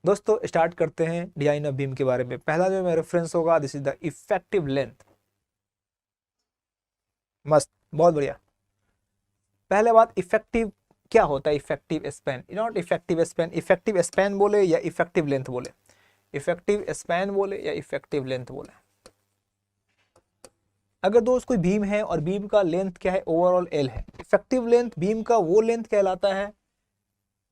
दोस्तों स्टार्ट करते हैं डिजाइन ऑफ बीम के बारे में। पहला जो मेरा रेफरेंस होगा, this is the effective length. मस्त, बहुत बढ़िया। पहले बात, इफेक्टिव क्या होता है? Effective span, not effective span. Effective span बोले या इफेक्टिव लेंथ बोले? इफेक्टिव स्पैन बोले या इफेक्टिव लेंथ बोले? अगर दोस्त कोई बीम है और बीम का लेंथ क्या है? ओवरऑल एल है। इफेक्टिव लेंथ बीम का वो लेंथ कहलाता है,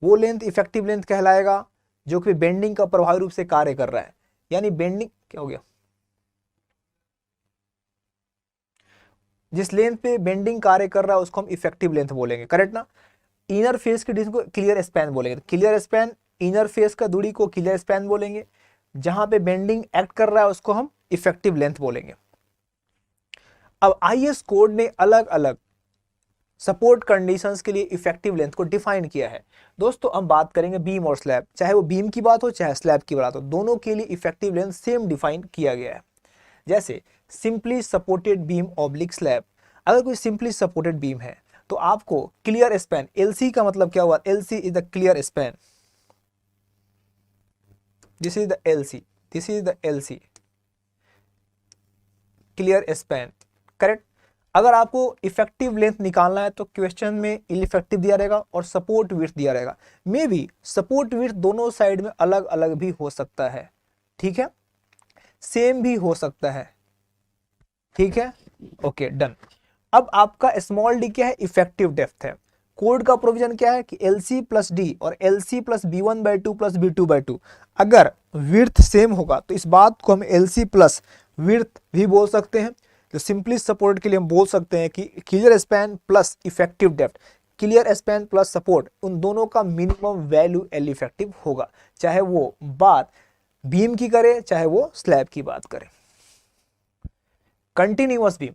वो लेंथ इफेक्टिव लेंथ कहलाएगा जो कि बेंडिंग का प्रभावी रूप से कार्य कर रहा है। यानी बेंडिंग क्या हो गया, जिस लेंथ पे बेंडिंग कार्य कर रहा है उसको हम इफेक्टिव लेंथ बोलेंगे, करेक्ट ना? इनर फेस की डिस्टेंस को क्लियर स्पैन बोलेंगे। क्लियर स्पैन, इनर फेस का दूरी को क्लियर स्पैन बोलेंगे। जहां पे बेंडिंग एक्ट कर रहा है उसको हम इफेक्टिव लेंथ बोलेंगे। अब आईएस कोड ने अलग अलग सपोर्ट कंडीशंस के लिए इफेक्टिव लेंथ को डिफाइन किया है। दोस्तों हम बात करेंगे बीम और स्लैब, चाहे वो बीम की बात हो चाहे स्लैब की बात हो, दोनों के लिए इफेक्टिव लेंथ सेम डिफाइन किया गया है। जैसे simply supported beam oblique slab, अगर कोई सिंपली सपोर्टेड बीम है तो आपको क्लियर स्पैन, एलसी का मतलब क्या हुआ? LC is the clear span, this is the LC, this is the LC, clear span, correct. अगर आपको इफेक्टिव लेंथ निकालना है तो क्वेश्चन में इफेक्टिव दिया रहेगा और सपोर्ट विड्थ दिया रहेगा। मे बी सपोर्ट विड्थ दोनों साइड में अलग अलग भी हो सकता है, ठीक है, सेम भी हो सकता है, ठीक है, ओके डन। अब आपका स्मॉल डी क्या है? इफेक्टिव डेप्थ है। कोड का प्रोविजन क्या है कि LC प्लस डी और LC plus B1/2 plus B2/2, अगर विड्थ सेम होगा तो इस बात को हम LC प्लस विड्थ भी बोल सकते हैं। तो सिंपली सपोर्ट के लिए हम बोल सकते हैं कि clear span plus effective depth, clear span plus support, उन दोनों का मिनिमम वैल्यू L इफेक्टिव होगा, चाहे वो बात बीम की करे चाहे वो स्लैब की बात करे। कंटिन्यूअस बीम,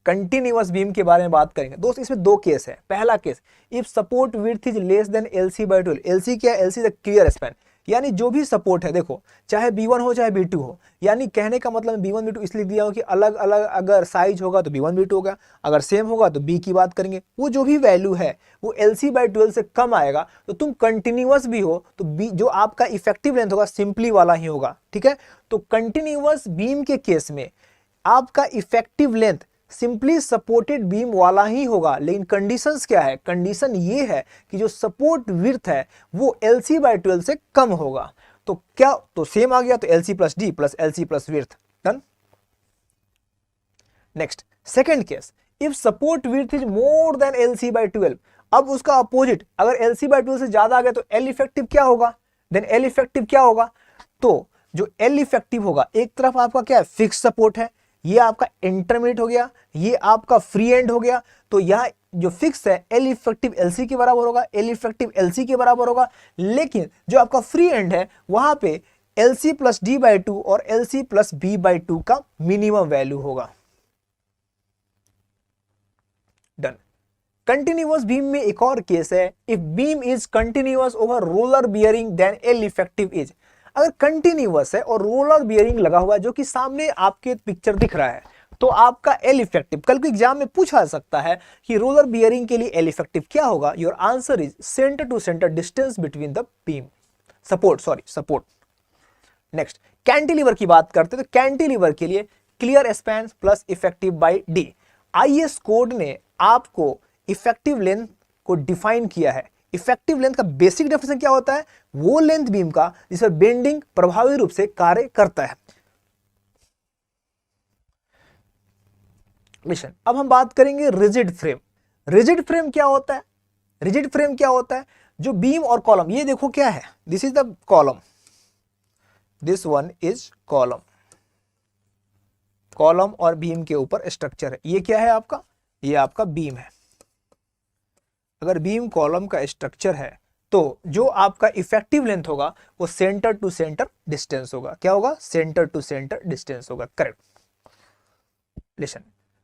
कंटिन्यूअस बीम के बारे में बात करेंगे दोस्त। इसमें दो केस है। पहला case, if support width is less than LC/12। LC क्या है? LC द क्लियर स्पैन, यानी जो भी सपोर्ट है, देखो चाहे B1 हो चाहे B2 हो, यानी कहने का मतलब B1 B2 इसलिए दिया हो कि अलग अलग अगर साइज होगा तो B1 B2 होगा, अगर सेम होगा तो B की बात करेंगे। वो जो भी वैल्यू है वो LC/12 से कम आएगा तो तुम कंटिन्यूअस भी हो तो बी जो आपका इफेक्टिव लेंथ होगा सिंपली वाला ही होगा, ठीक है। तो कंटिन्यूअस बीम के केस में आपका effective length simply supported beam वाला ही होगा, लेकिन कंडीशंस क्या है? कंडीशन ये है कि जो सपोर्ट विड्थ है वो LC/12 से कम होगा। तो क्या, तो सेम आ गया, तो LC plus D plus LC plus width, done. Next second case, if support width is more than LC/12। अब उसका अपोजिट, अगर LC/12 से ज्यादा आ गया तो L इफेक्टिव क्या होगा? देन L इफेक्टिव क्या होगा? तो जो L इफेक्टिव होगा, एक तरफ आपका क्या है? फिक्स सपोर्ट है, ये आपका इंटरमीडिएट हो गया, ये आपका फ्री एंड हो गया। तो यह जो फिक्स है L इफेक्टिव LC के बराबर होगा, L इफेक्टिव LC के बराबर होगा। लेकिन जो आपका फ्री एंड है वहां पे LC प्लस D/2 और LC प्लस B/2 का मिनिमम वैल्यू होगा, डन। कंटिन्यूअस बीम में एक और केस है, if beam is continuous over roller bearing then L effective is. अगर कंटिन्यूअस है और रोलर बियरिंग लगा हुआ है जो कि सामने आपके पिक्चर दिख रहा है, तो आपका L इफेक्टिव, कल के एग्जाम में पूछा सकता है कि रोलर बियरिंग के लिए L इफेक्टिव क्या होगा? Your answer is centre to centre distance between the beam, support. Next cantilever की बात करते हैं, तो कैंटिलीवर के लिए clear span plus effective by D. IS code ने आपको इफेक्टिव लेंथ को डिफाइन किया है। इफेक्टिव लेंथ का बेसिक डेफिनेशन क्या होता है? वो लेंथ बीम का जिस पर बेंडिंग प्रभावी रूप से कार्य करता है। मिशन, अब हम बात करेंगे रिजिड फ्रेम। रिजिड फ्रेम क्या होता है? रिजिड फ्रेम क्या होता है? जो बीम और कॉलम, ये देखो क्या है, this is the column, this one is column, column और बीम के ऊपर स्ट्रक्चर है। ये क्या है आपका? ये आपका बीम है। अगर बीम कॉलम का स्ट्रक्चर है तो जो आपका इफेक्टिव लेंथ होगा वो सेंटर टू सेंटर डिस्टेंस होगा। क्या होगा? सेंटर टू सेंटर डिस्टेंस होगा, करेक्ट। लिसन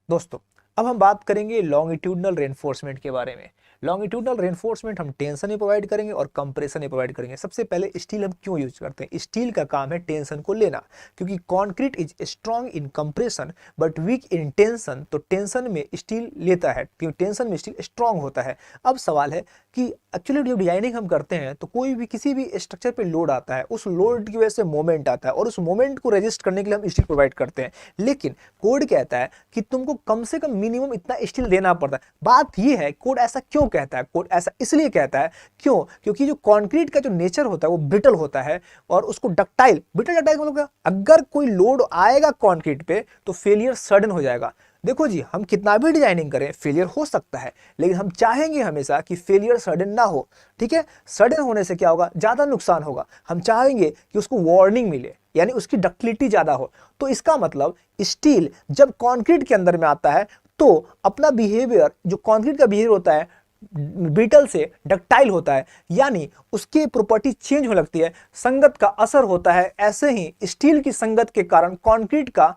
दोस्तों, अब हम बात करेंगे लॉन्गिट्यूडनल रेनफोर्समेंट के बारे में। लॉन्गिट्यूडनल रेनफोर्समेंट हम टेंशन में प्रोवाइड करेंगे और कंप्रेशन में प्रोवाइड करेंगे। सबसे पहले स्टील हम क्यों यूज करते हैं? स्टील का काम है टेंशन को लेना, क्योंकि concrete is strong in compression but weak in tension. तो टेंशन में स्टील लेता है, क्योंकि टेंशन में स्टील स्ट्रॉन्ग होता है। अब सवाल है कि एक्चुअली जब डिजाइनिंग हम करते हैं तो कोई भी किसी भी स्ट्रक्चर पे लोड आता है, उस लोड की वजह से मोमेंट आता है और उस मोमेंट को रेजिस्ट करने के लिए हम स्टील प्रोवाइड करते हैं। लेकिन कोड कहता है कि तुमको कम से कम मिनिमम इतना स्टील देना पड़ता है। बात यह है कोड ऐसा क्यों कहता है? कोड ऐसा इसलिए कहता है, क्यों? क्योंकि जो कंक्रीट का जो नेचर होता है वो ब्रिटल होता है और उसको डक्टाइल, ब्रिटल डक्टाइल मतलब क्या? अगर कोई लोड आएगा कंक्रीट पे तो फेलियर सडन हो जाएगा। देखो जी, हम कितना भी डिजाइनिंग करें फेलियर हो सकता है, लेकिन हम चाहेंगे हमेशा कि फेलियर सडन ना हो। ठीक है, सडन होने से क्या होगा? ज्यादा नुकसान होगा। हम चाहेंगे कि उसको वार्निंग मिले, यानी उसकी डक्टिलिटी ज्यादा हो। तो इसका मतलब स्टील जब कंक्रीट के अंदर में आता है तो अपना बिहेवियर, जो कंक्रीट का बिहेवियर होता है ब्रिटल से डक्टाइल होता है, यानी उसकी प्रॉपर्टी चेंज होने लगती है, संगत का असर होता है। ऐसे ही स्टील की संगत के कारण कंक्रीट का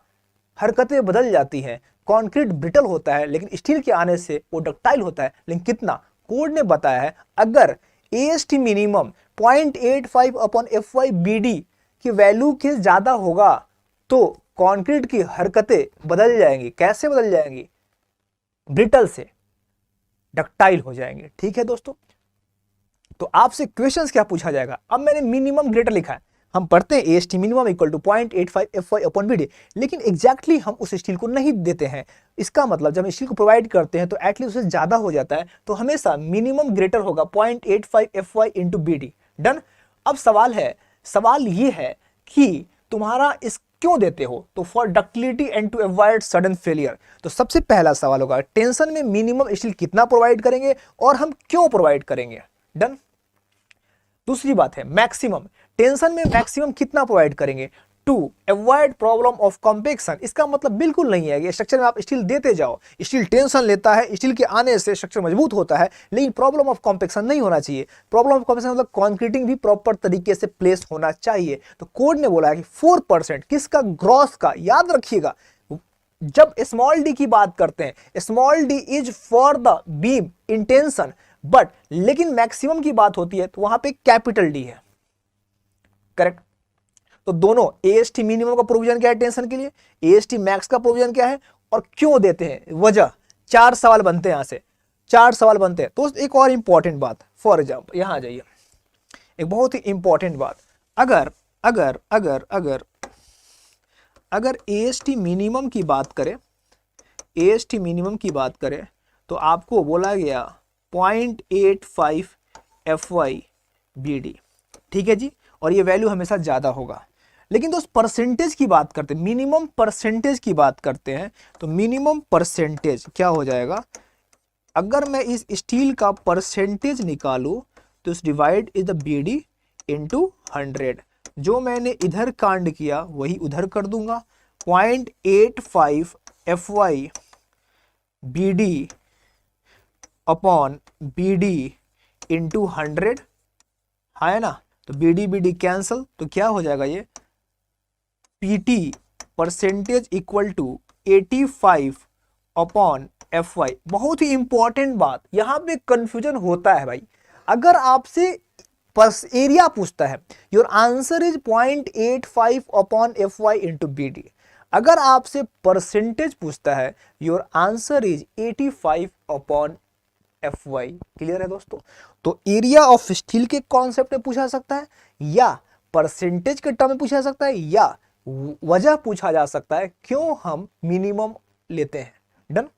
हरकतें बदल जाती हैं। कंक्रीट ब्रिटल होता है लेकिन स्टील के आने से वो डक्टाइल होता है। लेकिन कितना? कोड ने बताया है अगर AST minimum 0.85 upon FY BD की वैल्यू के ज्यादा होगा तो कंक्रीट की हरकतें बदल जाएंगी। कैसे बदल जाएंगी? ब्रिटल से डक्टाइल हो जाएंगे। ठीक है दोस्तों, तो आपसे क्वेश्चंस क्या पूछा जाएगा? अब मैंने मिनिमम ग्रेटर लिखा है, हम पढ़ते हैं AST minimum equal to 0.85 FY upon BD, लेकिन एग्जैक्टली हम उस स्टील को नहीं देते हैं। इसका मतलब जब स्टील को प्रोवाइड करते हैं तो एटलीस्ट उससे ज्यादा हो जाता है, तो हमेशा मिनिमम ग्रेटर होगा 0.85 FY इंटू BD। डन। अब सवाल ये है कि तुम्हारा इस क्यों देते हो? तो for ductility and to avoid sudden failure. तो सबसे पहला सवाल होगा टेंशन में मिनिमम स्टील कितना प्रोवाइड करेंगे और हम क्यों प्रोवाइड करेंगे। डन। दूसरी बात है मैक्सिमम, टेंशन में मैक्सिमम कितना प्रोवाइड करेंगे to avoid problem of compaction. इसका मतलब बिल्कुल नहीं है कि स्ट्रक्चर में आप स्टील देते जाओ, स्टील टेंशन लेता है, स्टील के आने से स्ट्रक्चर मजबूत होता है, लेकिन प्रॉब्लम ऑफ कॉम्पेक्शन नहीं होना चाहिए। प्रॉब्लम ऑफ कॉम्पेक्शन मतलब कॉन्क्रीटिंग भी प्रॉपर तरीके से प्लेस होना चाहिए। तो कोड ने बोला है कि 4% किसका? ग्रॉस का। याद रखिएगा जब स्मॉल डी की बात करते हैं, small D is for the beam in tension, but लेकिन मैक्सिमम की बात होती है तो वहां पे कैपिटल डी है। करेक्ट। तो दोनों AST मिनिमम का प्रोविजन क्या है टेंशन के लिए, AST मैक्स का प्रोविजन क्या है और क्यों देते हैं, वजह। 4 सवाल बनते हैं, यहां से 4 सवाल बनते हैं। तो एक और इंपॉर्टेंट बात, फॉर एग्जाम्पल यहां आ जाइए, एक बहुत ही इंपॉर्टेंट बात, अगर अगर अगर अगर अगर AST मिनिमम की बात करें, AST मिनिमम की बात करें तो आपको बोला गया 0.85 FY BD। ठीक है जी, और ये वैल्यू हमेशा ज्यादा होगा। लेकिन दोस्त परसेंटेज की बात करते हैं, मिनिमम परसेंटेज की बात करते हैं, तो मिनिमम परसेंटेज क्या हो जाएगा? अगर मैं इस स्टील का परसेंटेज निकालूं तो इस divide is the BD into 100। जो मैंने इधर कांड किया वही उधर कर दूंगा। 0.85 FY BD upon BD into 100 है ना, तो BD BD कैंसल, तो क्या हो जाएगा ये PT percentage equal to 85 upon FY। बहुत ही इंपॉर्टेंट बात, यहां पे कंफ्यूजन होता है भाई। अगर आपसे एरिया पूछता है, your answer is 0.85 upon FY into BD। अगर आपसे परसेंटेज पूछता है, your answer is 85 upon FY। Clear है दोस्तों? तो एरिया ऑफ स्टील के कॉन्सेप्ट में पूछा जा सकता है, या परसेंटेज के टर्म में पूछा जा सकता है, या वजह पूछा जा सकता है क्यों हम मिनिमम लेते हैं। डन।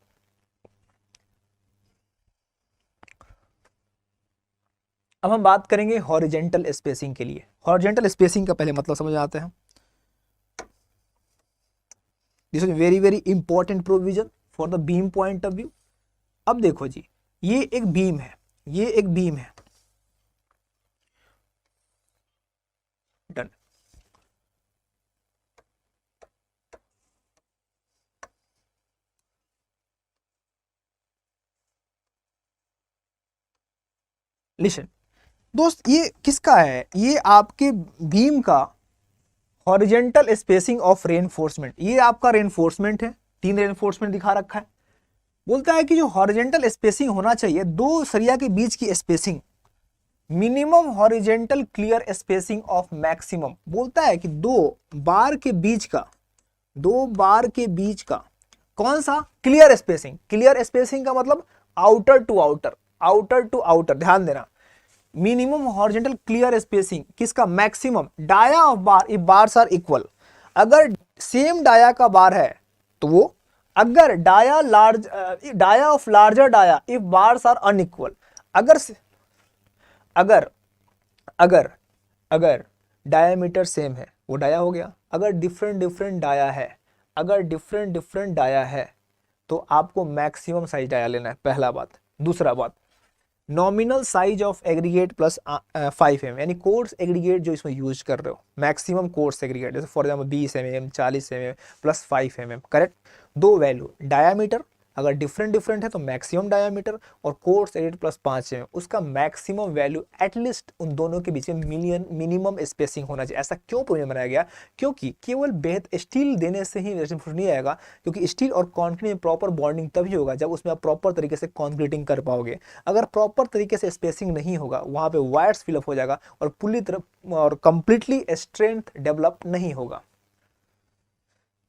अब हम बात करेंगे हॉरिजेंटल स्पेसिंग के लिए। हॉरिजेंटल स्पेसिंग का पहले मतलब समझ आते हैं। This is very very important provision for the beam point of view. अब देखो जी, ये एक बीम है, ये एक बीम है। डन। लिसन दोस्त, ये किसका है? ये आपके बीम का हॉरिजेंटल स्पेसिंग ऑफ रेनफोर्समेंट। ये आपका रेनफोर्समेंट है, 3 रेनफोर्समेंट दिखा रखा है। बोलता है कि जो हॉरिजेंटल स्पेसिंग होना चाहिए दो सरिया के बीच की spacing, minimum horizontal clear spacing of maximum, बोलता है कि दो बार के बीच का कौन सा क्लियर स्पेसिंग, क्लियर स्पेसिंग का मतलब outer to outer, outer to outer, ध्यान देना, मिनिमम हॉरिजेंटल क्लियर स्पेसिंग किसका, maximum dia of bar if bars are equal, अगर सेम डाया का बार है तो वो, अगर dia of larger dia if bars are unequal, अगर अगर अगर अगर डायामीटर सेम है वो डाया हो गया, अगर डिफरेंट डिफरेंट डाया है, अगर डिफरेंट डिफरेंट डाया है तो आपको मैक्सिमम साइज डाया लेना है, पहला बात। दूसरा बात, nominal size of aggregate plus 5 mm, यानी कोर्स एग्रीगेट जो इसमें यूज कर रहे हो, मैक्सिमम कोर्स एग्रीगेट, जैसे for example 20 mm, 40 mm plus 5 mm, correct. दो वैल्यू, डायामीटर अगर डिफरेंट डिफरेंट है तो मैक्सिमम डायामीटर, और कोर्स एग्रीगेट प्लस 5 mm, उसका मैक्सिमम वैल्यू एटलीस्ट उन दोनों के बीच में मिनिमम स्पेसिंग होना चाहिए। ऐसा क्यों प्रोविजन बनाया गया, क्योंकि केवल बेहद स्टील देने से ही नहीं आएगा, क्योंकि स्टील और कंक्रीट में प्रॉपर बॉन्डिंग तभी होगा जब उसमें आप प्रॉपर तरीके से कंक्रीटिंग कर पाओगे। अगर प्रॉपर तरीके से स्पेसिंग नहीं होगा वहां पे वायर्स फिलअप हो जाएगा और पूरी तरह और कंप्लीटली स्ट्रेंथ डेवलप नहीं होगा।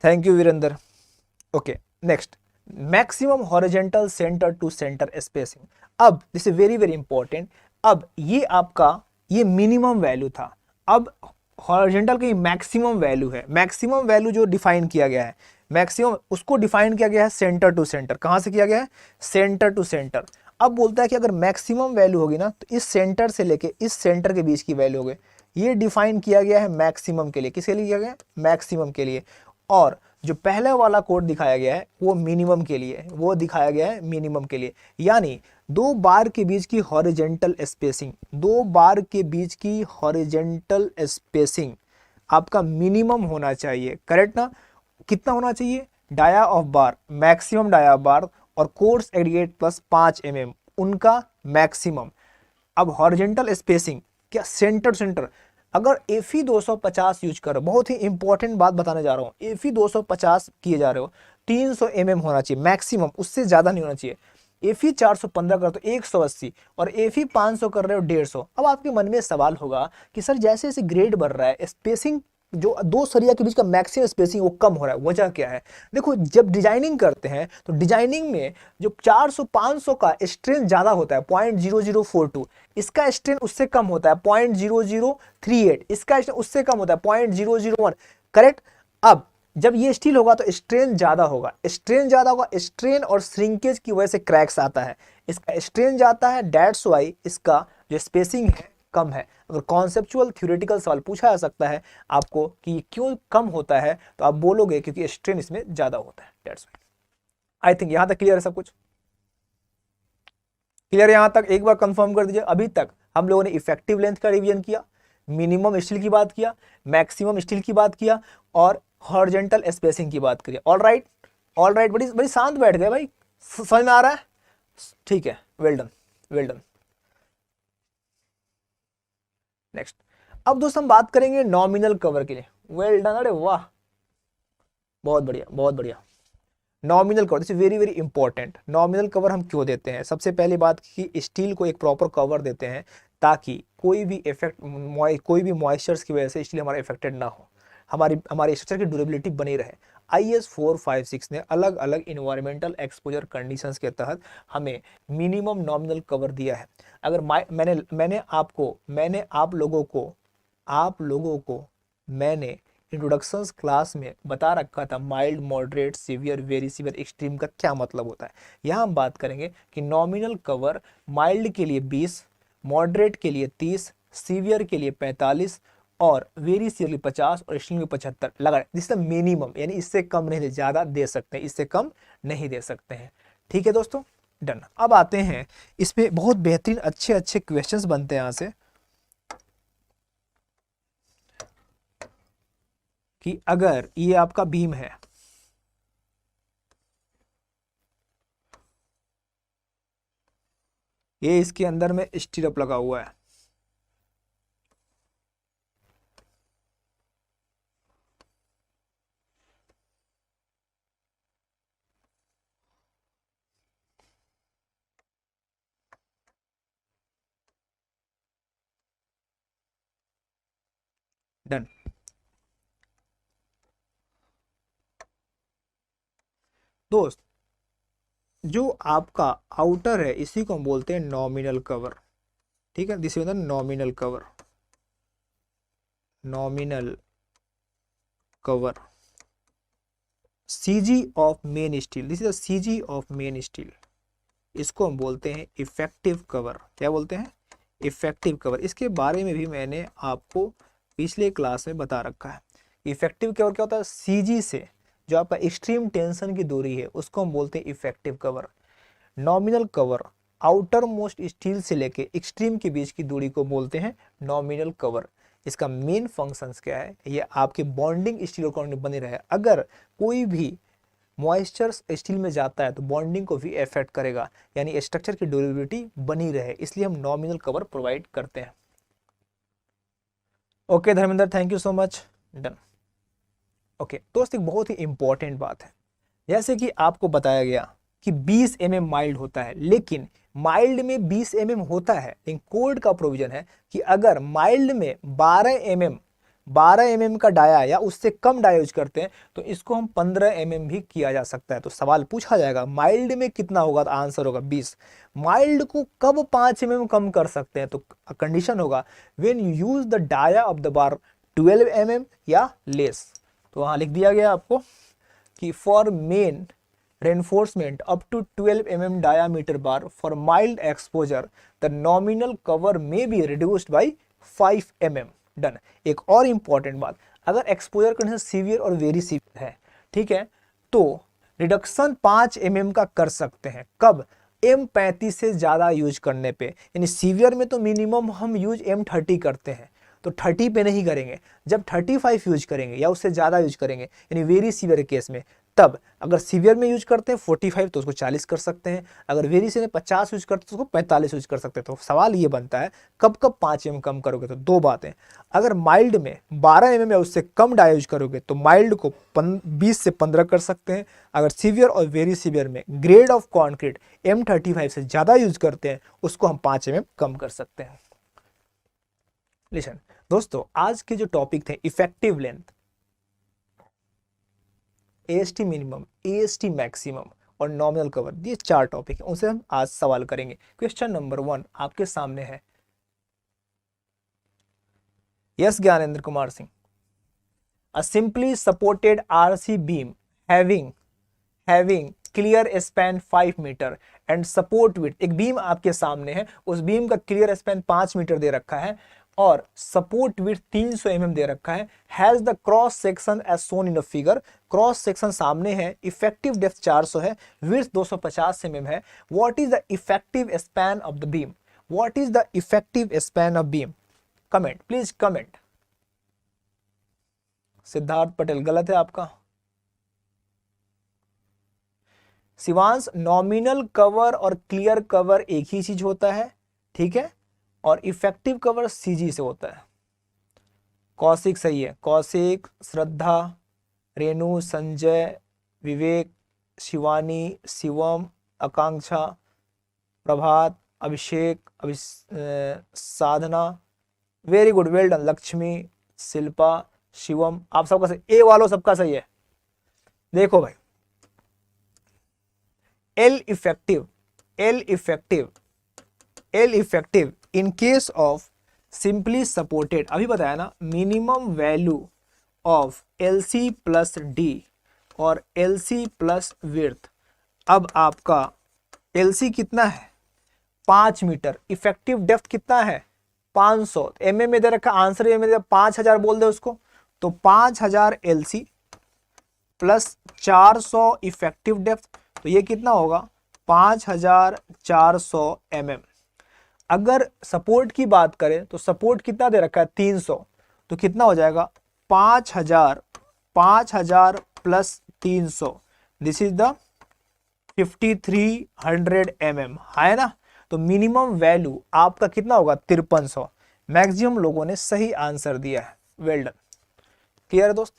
Thank you Virendra. Okay, next, maximum horizontal centre to centre spacing. अब this is very very important. अब ये आपका ये मिनिमम वैल्यू था, अब हॉरिजेंटल की मैक्सिमम वैल्यू है। मैक्सिमम वैल्यू जो डिफाइन किया गया है, मैक्सिमम उसको डिफाइन किया गया है सेंटर टू सेंटर। कहां से किया गया है, सेंटर टू सेंटर। अब बोलता है कि अगर मैक्सिमम वैल्यू होगी ना तो इस सेंटर से लेके इस सेंटर के बीच की वैल्यू होगी, ये डिफाइन किया गया है मैक्सिमम के लिए। किसके लिए किया गया है, मैक्सिमम के लिए। और जो पहले वाला कोड दिखाया गया है वो मिनिमम के लिए, वो दिखाया गया है मिनिमम के लिए। यानी दो बार के बीच की हॉरिजेंटल स्पेसिंग, दो बार के बीच की हॉरिजेंटल स्पेसिंग आपका मिनिमम होना चाहिए, करेक्ट ना। कितना होना चाहिए, dia of bar, maximum dia of bar और कोर्स एग्रीगेट प्लस 5 mm उनका मैक्सिमम। अब हॉरिजेंटल स्पेसिंग क्या, सेंटर सेंटर, अगर एफी 250 यूज करो, बहुत ही इंपॉर्टेंट बात बताने जा रहा हूं, एफी 250 किए जा रहे हो 300 mm होना चाहिए मैक्सिमम, उससे ज्यादा नहीं होना चाहिए। एफी 415 कर तो 180, और एफी 500 कर रहे हो 150। अब आपके मन में सवाल होगा कि सर जैसे जैसे ग्रेड बढ़ रहा है स्पेसिंग, जो दो सरिया के बीच का मैक्सिमम स्पेसिंग वो कम हो रहा है, वजह क्या है। देखो जब डिजाइनिंग करते हैं तो डिजाइनिंग में जो 400-500 का स्ट्रेंथ ज्यादा होता है 0.0042, इसका स्ट्रेंथ उससे कम होता है 0.0038, इसका स्ट्रेंथ उससे कम होता है 0.001, करेक्ट। अब जब ये स्टील होगा तो स्ट्रेन ज्यादा होगा, स्ट्रेन ज्यादा होगा, स्ट्रेन और श्रिंकेज की वजह से क्रैक्स आता है, इसका स्ट्रेन जाता है, दैट्स व्हाई इसका जो स्पेसिंग है कम है। अगर कॉन्सेप्चुअल थ्योरेटिकल सवाल पूछा जा सकता है आपको कि क्यों कम होता है, तो आप बोलोगे क्योंकि स्ट्रेन इसमें ज्यादा होता है, दैट्स व्हाई। आई थिंक यहां तक क्लियर है सब कुछ, क्लियर है यहां तक, एक बार कंफर्म कर दीजिए। अभी तक हम लोगों ने इफेक्टिव लेंथ का रिवीजन किया, मिनिमम स्टील की बात किया, मैक्सिमम स्टील की बात किया, और हॉरिजॉन्टल स्पेसिंग की बात करिए। ऑल राइट, ऑल राइट, बड़ी बड़ी शांत बैठ गए भाई, समझ में आ रहा है, ठीक है, well done, well done. Next, अब दोस्त हम बात करेंगे नॉमिनल कवर के लिए। वेल डन, अरे वाह, बहुत बढ़िया, बहुत बढ़िया। Nominal cover, this is very very important. Nominal cover हम क्यों देते हैं, सबसे पहली बात कि स्टील को एक प्रॉपर कवर देते हैं ताकि कोई भी इफेक्ट, कोई भी मॉइस्चर्स की वजह से स्टील हमारा इफेक्टेड ना हो, हमारी स्ट्रक्चर की ड्यूरेबिलिटी बनी रहे। IS 456 ने अलग अलग इन्वायरमेंटल एक्सपोजर कंडीशंस के तहत हमें मिनिमम नॉमिनल कवर दिया है। अगर मैंने आप लोगों को मैंने इंट्रोडक्शंस क्लास में बता रखा था mild, moderate, severe, very severe, extreme का क्या मतलब होता है। यहाँ हम बात करेंगे कि नॉमिनल कवर माइल्ड के लिए 20, मॉडरेट के लिए 30, सीवियर के लिए 45 और वेरी सीवियर 50 और एक्सट्रीम 75 लगा। दिस द मिनिमम, यानी इससे कम नहीं, ज्यादा दे सकते हैं, इससे कम नहीं दे सकते हैं। ठीक है दोस्तों, डन। अब आते हैं इसमें बहुत बेहतरीन अच्छे अच्छे क्वेश्चंस बनते हैं यहाँ से, कि अगर ये आपका बीम है, ये इसके अंदर में स्टीरअप लगा हुआ है, डन। दोस्त जो आपका आउटर है इसी को हम बोलते हैं नॉमिनल कवर, ठीक है, this is the nominal cover, nominal cover, CG of main steel, this is the CG of main steel, इसको हम बोलते हैं इफेक्टिव कवर। क्या बोलते हैं? Effective cover. इसके बारे में भी मैंने आपको पिछले क्लास में बता रखा है। इफेक्टिव कवर क्या होता है? सीजी से जो आपका एक्सट्रीम टेंशन की दूरी है उसको हम बोलते हैं effective cover. Nominal cover outer most steel से लेके एक्सट्रीम के बीच की दूरी को बोलते हैं नॉमिनल कवर। इसका मेन फंक्शंस क्या है? ये आपके बॉन्डिंग स्टील को बने रहे। अगर कोई भी मॉइस्चर स्टील में जाता है तो बॉन्डिंग को भी इफेक्ट करेगा, यानी स्ट्रक्चर की ड्यूरेबिलिटी बनी रहे, इसलिए हम नॉमिनल कवर प्रोवाइड करते हैं। Okay Dharmendra, thank you so much. Done. Okay दोस्त, एक बहुत ही इंपॉर्टेंट बात है, जैसे कि आपको बताया गया कि 20 mm माइल्ड होता है, लेकिन माइल्ड में 20 mm होता है, लेकिन कोड का प्रोविजन है कि अगर माइल्ड में 12 mm का डाया या उससे कम डाया यूज करते हैं तो इसको हम 15 mm भी किया जा सकता है। तो सवाल पूछा जाएगा माइल्ड में कितना होगा, तो आंसर होगा 20। माइल्ड को कब 5 mm कम कर सकते हैं? तो कंडीशन होगा when you use the dia of the bar 12 mm या लेस। तो वहां लिख दिया गया आपको कि for main reinforcement up to 12 mm diameter bar for mild exposure the nominal cover may be reduced by 5 mm। Done. एक और इंपॉर्टेंट बात, अगर एक्सपोजर कंडीशन सीवियर और वेरी सीवियर है, ठीक है, तो रिडक्शन 5 mm का कर सकते हैं। कब? M35 से ज्यादा यूज करने पे, यानी सीवियर में तो मिनिमम हम यूज M30 करते हैं, तो 30 पे नहीं करेंगे। जब 35 यूज करेंगे या उससे ज्यादा यूज करेंगे, यानी वेरी सीवियर केस में, तब अगर सीवियर में यूज करते हैं 45 तो उसको 40 कर सकते हैं, अगर वेरी सीवियर 50 यूज करते हैं तो उसको 45 यूज कर सकते हैं। तो सवाल ये बनता है कब कब 5 mm कम करोगे? तो दो बातें, अगर माइल्ड में 12 mm या उससे कम डाया यूज करोगे तो माइल्ड को 20 से 15 कर सकते हैं। अगर सीवियर और वेरी सीवियर में ग्रेड ऑफ कॉन्क्रीट M35 से ज्यादा यूज करते हैं उसको हम 5 mm कम कर सकते हैं। लिसन दोस्तों, आज के जो टॉपिक थे effective length, AST minimum, AST maximum और नॉमिनल कवर, ये 4 टॉपिक है, उनसे हम आज सवाल करेंगे। क्वेश्चन नंबर 1 आपके सामने है। Yes Gyanendra Kumar Singh, a simply supported RC beam having clear span 5 metre and support width, एक बीम आपके सामने है, उस बीम का क्लियर स्पैन 5 मीटर दे रखा है और सपोर्ट विड्थ 300 mm दे रखा है, has the cross section as shown in the figure, cross section सामने है, इफेक्टिव डेप्थ 400 है, विड्थ 250 mm है। What is the effective span of the beam? What is the effective span of beam? Comment please, comment. Siddharth Patel, गलत है आपका। Shivansh, nominal cover और clear cover एक ही चीज होता है, ठीक है, और इफेक्टिव कवर सीजी से होता है। कौशिक सही है, Kaushik, Shraddha, Renu, Sanjay, Vivek, Shivani, Shivam, Akanksha, Prabhat, Abhishek, Sadhana, very good, well done. Lakshmi, Shilpa, Shivam, आप सबका सही, ए वालों सबका सही है। देखो भाई, L effective in case of simply supported, अभी बताया ना, minimum value of LC plus D और एलसी प्लस विड्थ। अब आपका एलसी कितना है? 5 मीटर, इफेक्टिव डेप्थ कितना है? 500, एमए में दे रखा, आंसर एमए दे 5000 बोल दे उसको, तो 5000 एलसी प्लस 400 इफेक्टिव डेप्थ, तो ये कितना होगा? 5400 mm। अगर सपोर्ट की बात करें तो सपोर्ट कितना दे रखा है? 300, तो कितना हो जाएगा? 5000 plus 300, this is the 5300 mm, है ना। तो मिनिमम वैल्यू आपका कितना होगा? 5300। मैक्सिमम लोगों ने सही आंसर दिया है, वेल डन। क्लियर है दोस्त?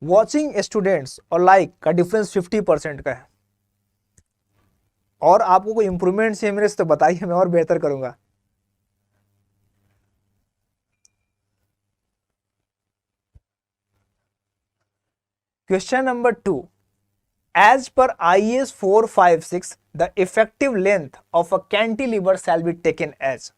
वॉचिंग स्टूडेंट्स और लाइक का डिफरेंस 50% का है। और आपको कोई इंप्रूवमेंट चाहिए मेरे से तो बताइए, मैं और बेहतर करूंगा। क्वेश्चन नंबर 2, एज पर IAS 456 the effective length of a cantilever shall be taken as.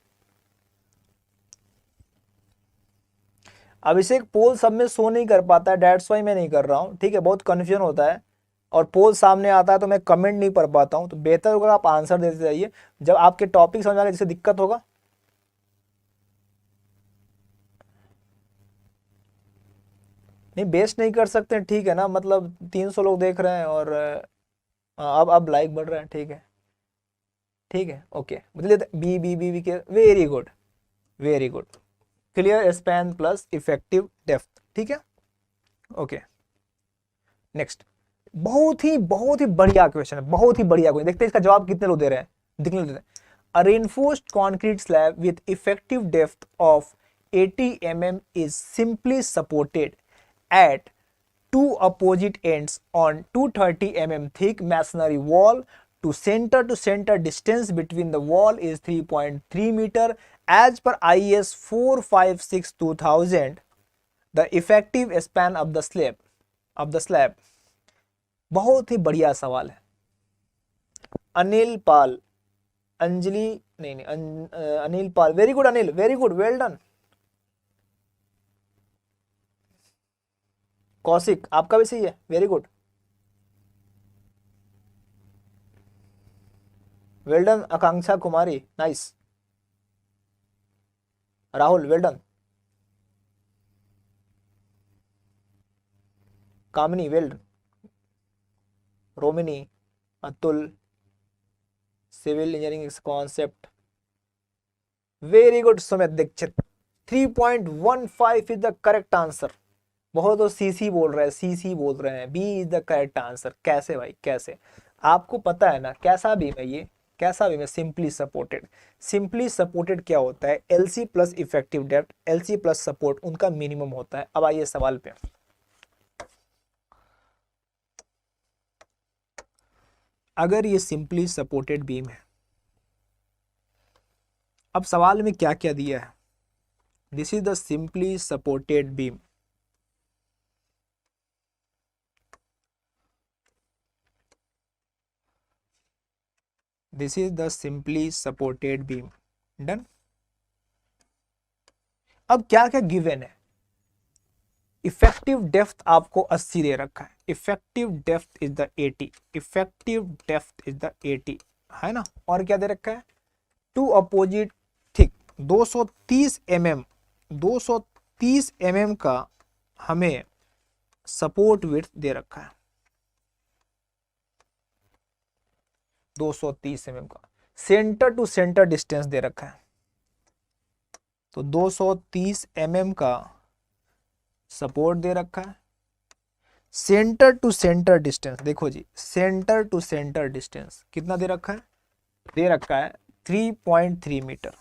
Abhishek poll सब में शो नहीं कर पाता है, डेट्स वाई मैं नहीं कर रहा हूं, ठीक है, बहुत कंफ्यूजन होता है और पोल सामने आता है तो मैं कमेंट नहीं पढ़ पाता हूं, तो बेहतर होगा आप आंसर देते जाइए जब आपके टॉपिक समझ आएगा, जिससे दिक्कत होगा। नहीं बेस्ट नहीं कर सकते, ठीक है ना, मतलब 300 लोग देख रहे हैं और अब लाइक बढ़ रहे हैं, ठीक है, ठीक है, ओके, मतलब बी के, very good, very good, clear span plus effective depth, ठीक है, ओके। नेक्स्ट, बहुत ही बढ़िया क्वेश्चन है, बहुत ही बढ़िया क्वेश्चन, देखते हैं इसका जवाब कितने लोग दे रहे हैं, दिखने देते हैं। A reinforced concrete slab with effective depth of 80 mm is simply supported at two opposite ends on 230 mm thick masonry wall. To center distance between the wall is 3.3 meter. As per IS 456/2000, the effective span of the slab। बहुत ही बढ़िया सवाल है। अनिल पाल, अंजलि, नहीं, Anil Pal, very good Anil, very good, well done. Kaushik आपका भी सही है, very good, well done. Akanksha Kumari, nice. Rahul, well done. Kamini, well done. Romini, Atul, civil engineering concept, very good. Sumit Dixit, 3.15 is the correct answer. बहुत तो सीसी बोल रहे हैं, सीसी बोल रहे हैं, B is the correct answer. कैसे भाई, कैसे? आपको पता है ना कैसा भी है ये, कैसा भी है, सिंपली सपोर्टेड। सिंपली सपोर्टेड क्या होता है? LC plus effective depth, LC plus support उनका मिनिमम होता है। अब आइए सवाल पे। अगर ये सिंपली सपोर्टेड बीम है, अब सवाल में क्या क्या दिया है? This is the simply supported beam. This is the simply supported beam, done. अब क्या क्या गिवन है? इफेक्टिव डेप्थ आपको 80 दे रखा है, effective depth is the 80, effective depth is the 80, है ना। और क्या दे रखा है? To opposite thick, 230 mm, 230 mm का हमें सपोर्ट विड्थ दे रखा है, 230 mm का। सेंटर टू सेंटर डिस्टेंस दे रखा है, तो 230 mm का सपोर्ट दे रखा है। सेंटर टू सेंटर डिस्टेंस देखो जी, सेंटर टू सेंटर डिस्टेंस कितना दे रखा है? दे रखा है 3.3 मीटर,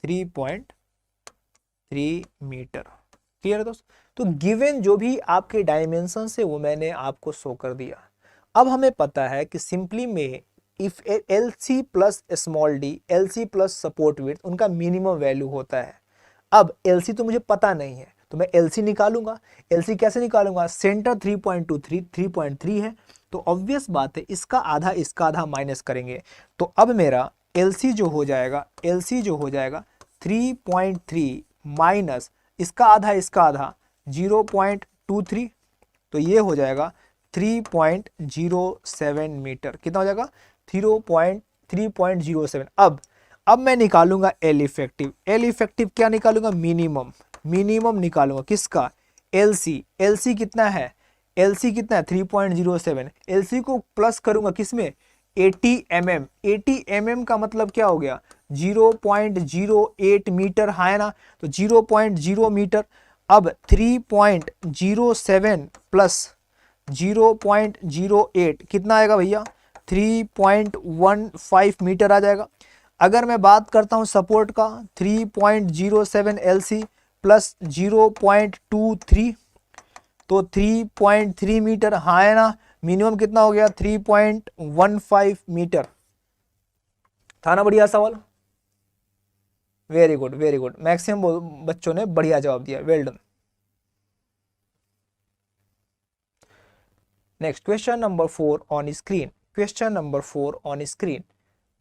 3.3 मीटर। क्लियर है दोस्त? तो गिवन जो भी आपके डायमेंशन है वो मैंने आपको शो कर दिया। अब हमें पता है कि सिंपली में if L C plus small D, L C plus support width उनका मिनिमम वैल्यू होता है। अब एल सी तो मुझे पता नहीं है, तो मैं एल सी निकालूंगा। एल सी कैसे निकालूंगा? सेंटर 3.23, 3.3 है, तो ऑब्वियस बात है इसका आधा माइनस करेंगे, तो अब मेरा एल सी जो हो जाएगा, एल सी जो हो जाएगा 3.3 माइनस इसका आधा 0.23, तो ये हो जाएगा 3.07 मीटर। कितना हो जाएगा? 3.07। अब मैं निकालूंगा एल इफेक्टिव। एल इफेक्टिव क्या निकालूंगा? मिनिमम, मिनिमम निकालूंगा किसका? L C. एल सी कितना है? एल सी कितना है? 3.07। एल सी को प्लस करूंगा किसमें? 80 mm। 80 mm का मतलब क्या हो गया? 0.08 मीटर है ना, तो 0.0 मीटर। अब 3.07 प्लस 0.08 कितना आएगा भैया? 3.15 मीटर आ जाएगा। अगर मैं बात करता हूं सपोर्ट का, 3.07 LC प्लस 0.23, तो 3.3 मीटर, हाँ है ना। मिनिमम कितना हो गया? 3.15 मीटर। था ना बढ़िया सवाल? Very good very good, maximum बच्चों ने बढ़िया जवाब दिया, well done. Next question number 4 on screen, question number 4 on screen.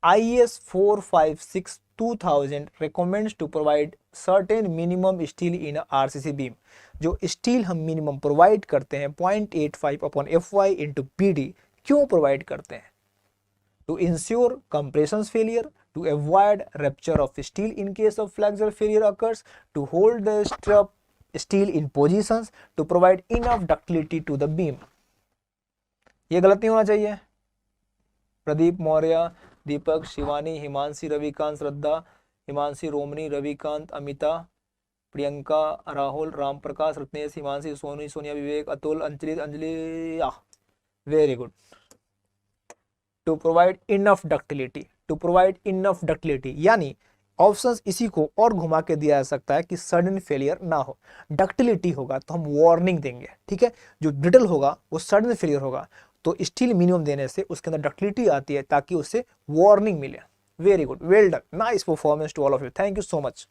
IS 456 2000 recommends to provide certain minimum steel in a RCC beam। जो स्टील हम मिनिमम प्रोवाइड करते हैं 0.85 अपॉन FY इंटू PD, क्यों प्रोवाइड करते हैं? To ensure compression failure, to avoid rupture of steel in case of flexure failure occurs, to hold the strap steel in positions, to provide enough ductility to the beam। ये गलत नहीं होना चाहिए। Pradeep Maurya, Deepak, Shivani, Himanshi, Ravikant, Shraddha, Himanshi, Romani, Ravikant, Amita, Priyanka, Rahul, Ram Prakash, Ratnesh, Himanshi, Soni, Sonia, Vivek, Atul, Anjali, Anjali, very good. To provide enough ductility, to provide enough ductility यानी options इसी को और घुमा के दिया जा सकता है कि सडन फेलियर ना हो। डक्टिलिटी होगा तो हम वार्निंग देंगे, ठीक है। जो ब्रिटल होगा वो सडन फेलियर होगा, तो स्टील मिनिमम देने से उसके अंदर डक्टिलिटी आती है ताकि उससे वार्निंग मिले। Very good, well done, nice performance to all of you, thank you so much.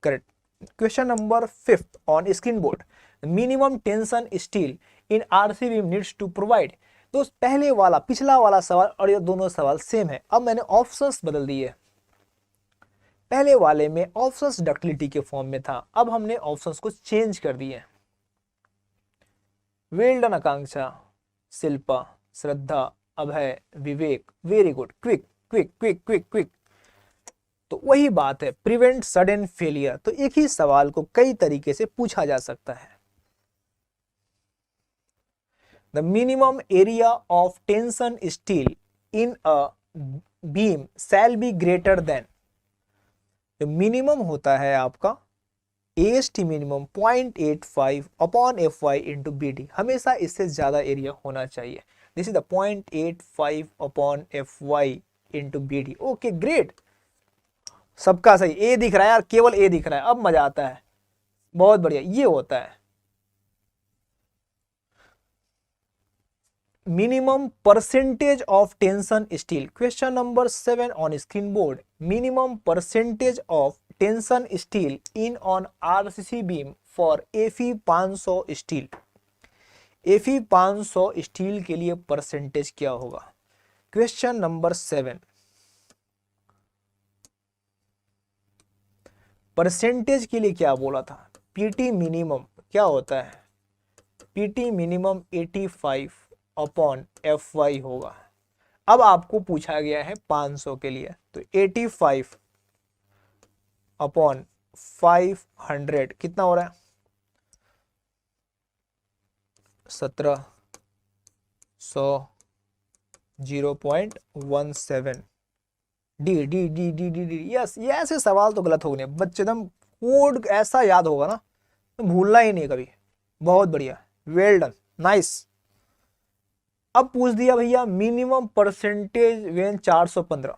Correct. Question number 5 on screen board, minimum tension steel in RC beam needs to provide. तो पहले वाला पिछला वाला सवाल और ये दोनों सवाल सेम है, अब मैंने ऑप्शंस बदल दिए। पहले वाले में ऑप्शंस डक्टिलिटी के फॉर्म में था, अब हमने ऑप्शंस को चेंज कर दिए। Well done Akanksha, Shilpa, Shraddha, Abhay, Vivek, very good, quick quick quick quick quick. तो वही बात है, प्रिवेंट सडन फेलियर। तो एक ही सवाल को कई तरीके से पूछा जा सकता है। The minimum area of tension steel in a beam shall be greater than। जो मिनिमम होता है आपका AST minimum 0.85 upon FY into BD, हमेशा इससे ज्यादा एरिया होना चाहिए। This is the 0.85 upon FY into BD। Okay great, सबका सही। ए दिख रहा है यार, केवल ए दिख रहा है, अब मजा आता है, बहुत बढ़िया, ये होता है। Minimum percentage of tension steel, question number 7 on screen board. Minimum percentage of tension steel in on RCC beam for Fe 500 steel. Fe 500 steel के लिए परसेंटेज क्या होगा? क्वेश्चन नंबर 7, परसेंटेज के लिए क्या बोला था? पीटी मिनिमम क्या होता है? पीटी मिनिमम 85 अपॉन FY होगा। अब आपको पूछा गया है 500 के लिए, तो 85 अपॉन 500 कितना हो रहा है? 1700 0.17। D D D D D D, yes. ये ऐसे सवाल तो गलत हो गए बच्चे, एकदम कोड ऐसा याद होगा ना तो भूलना ही नहीं कभी। बहुत बढ़िया, वेल डन, नाइस। अब पूछ दिया भैया मिनिमम परसेंटेज वेन 415,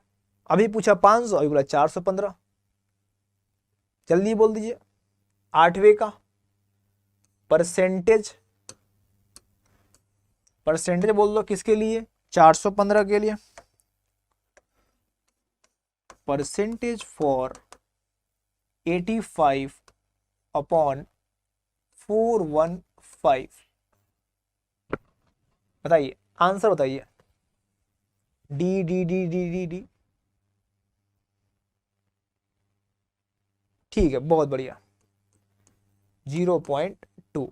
अभी पूछा 500, अभी बोला 415, जल्दी बोल दीजिए। 8वें का परसेंटेज, परसेंटेज बोल दो किसके लिए? 415 के लिए। परसेंटेज फॉर 85 अपॉन 415, बताइए आंसर, बताइए। D D D D D D, ठीक है, बहुत बढ़िया, 0.2।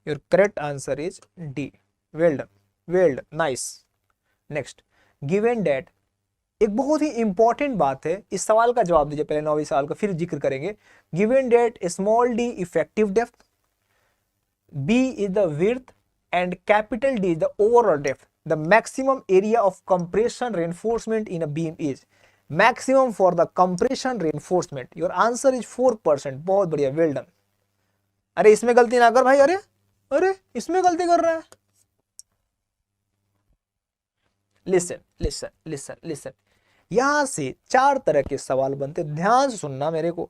Your correct answer is D, well done, well done, nice. Next, given that, एक बहुत ही इंपॉर्टेंट बात है, इस सवाल का जवाब दीजिए पहले 9वीं साल का, फिर जिक्र करेंगे। Given that small D effective depth, B is the width and capital D is the overall depth. The maximum area of compression reinforcement in a beam is, maximum for the compression reinforcement. Your answer is 4%. बहुत बढ़िया, well done। अरे इसमें गलती ना कर भाई, अरे अरे इसमें गलती कर रहा है। Listen, listen, listen, listen। यहां से 4 तरह के सवाल बनते, ध्यान से सुनना मेरे को।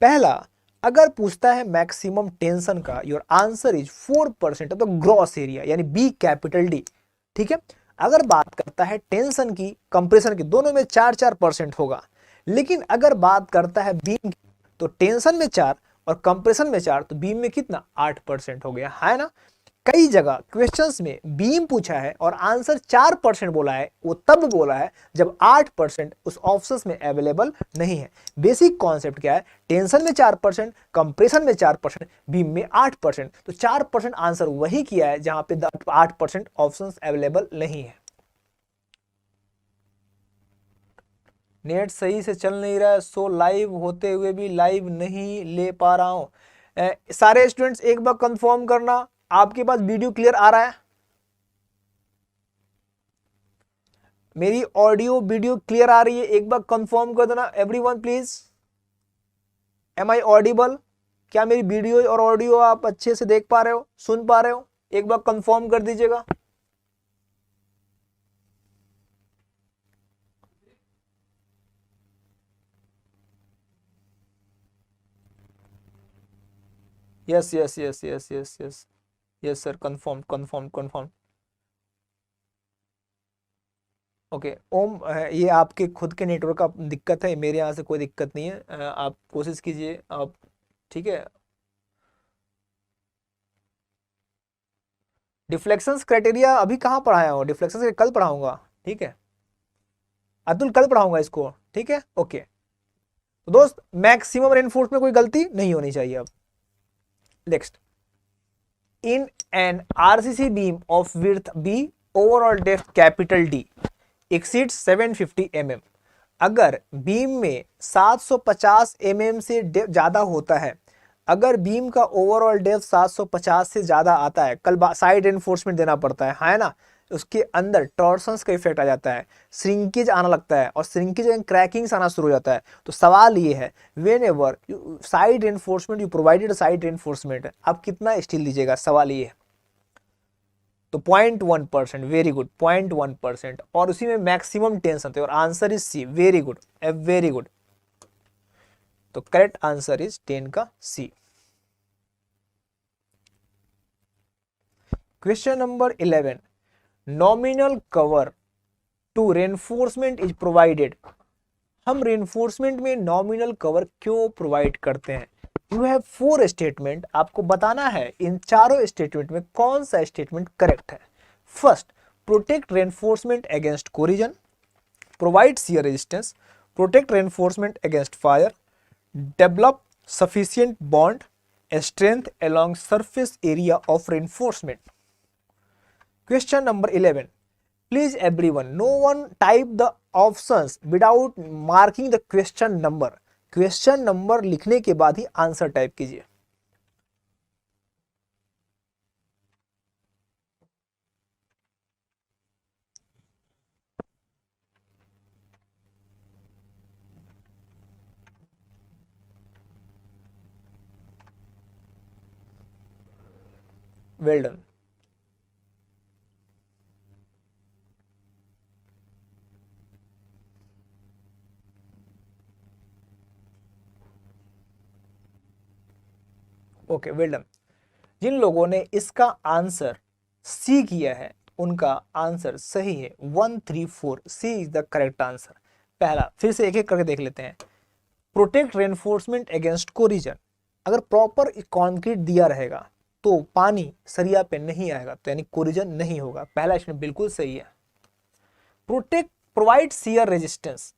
पहला, अगर पूछता है मैक्सिमम टेंशन का, your answer is 4% of the gross area, यानी बी कैपिटल डी, ठीक है। अगर बात करता है टेंशन की, कंप्रेशन की, दोनों में 4-4% होगा। लेकिन अगर बात करता है बीम की, तो टेंशन में 4 और कंप्रेशन में 4, तो बीम में कितना 8% हो गया, है ना। कई जगह क्वेश्चंस में बीम पूछा है और आंसर 4% बोला है, वो तब बोला है जब 8% उस ऑप्शंस में अवेलेबल नहीं है। बेसिक कॉन्सेप्ट क्या है, टेंशन में 4%, कंप्रेशन में 4%, बीम में 8%, तो 4% आंसर वही किया है जहां पे 8% ऑप्शंस अवेलेबल नहीं है। नेट सही से चल नहीं रहा है, सो लाइव होते हुए भी लाइव नहीं ले पा रहा हूं। सारे स्टूडेंट्स एक बार कंफर्म करना, आपके पास वीडियो क्लियर आ रहा है? मेरी ऑडियो वीडियो क्लियर आ रही है? एक बार कंफर्म कर देना everyone please. Am I audible? क्या मेरी वीडियो और ऑडियो आप अच्छे से देख पा रहे हो, सुन पा रहे हो? एक बार कंफर्म कर दीजिएगा। Yes yes yes yes yes yes yes sir, confirm confirm confirm. Okay Om, ये आपके खुद के नेटवर्क का दिक्कत है, मेरे यहाँ से कोई दिक्कत नहीं है। आप कोशिश कीजिए आप, ठीक है। डिफ्लेक्शंस क्राइटेरिया अभी कहाँ पढ़ाया हो, डिफ्लेक्शंस कल पढ़ाऊंगा, ठीक है अतुल, कल पढ़ाऊंगा इसको, ठीक है ओके। तो दोस्त मैक्सिमम रेनफोर्स में कोई गलती नहीं होनी चाहिए। अब next, in an RCC beam of width B, overall depth capital D exceed 750 mm, अगर बीम में 750 mm से ज्यादा होता है, अगर बीम का ओवरऑल डेप्थ 750 से ज्यादा आता है, कल साइड रेनफोर्समेंट देना पड़ता है ना, उसके अंदर टॉर्सन्स का इफेक्ट आ जाता है, श्रिंकेज आना लगता है, और श्रिंकेज एंड क्रैकिंग्स आना शुरू हो जाता है। तो सवाल ये है, when ever side reinforcement you provided side reinforcement, आप कितना स्टील दीजिएगा, सवाल ये है। तो 0.1%, वेरी गुड, 0.1%, और उसी में मैक्सिमम टेंशन थे, और answer is C, very good, very good. तो करेक्ट आंसर इज 10 का C. Question number 11, nominal cover to reinforcement is provided. हम रेनफोर्समेंट में नॉमिनल कवर क्यों प्रोवाइड करते हैं? यू हैव 4 स्टेटमेंट, आपको बताना है इन चारों स्टेटमेंट में कौन सा स्टेटमेंट करेक्ट है। First, protect reinforcement against corrosion, provide shear resistance, protect reinforcement against fire, develop sufficient bond strength along surface area of reinforcement. Question number 11. Please everyone, no one type the options without marking the question number. Question number लिखने के बाद ही answer type कीजिए। Well done. Okay well done. जिन लोगों ने इसका answer C किया है उनका आंसर सही है, 134, सी इज द करेक्ट आंसर। पहला, फिर से एक एक करके देख लेते हैं। प्रोटेक्ट रेनफोर्समेंट अगेंस्ट कोरिजन, अगर प्रॉपर कंक्रीट दिया रहेगा तो पानी सरिया पे नहीं आएगा, तो यानी कोरिजन नहीं होगा, पहला स्टेटमेंट बिल्कुल सही है। Protect, provide shear resistance,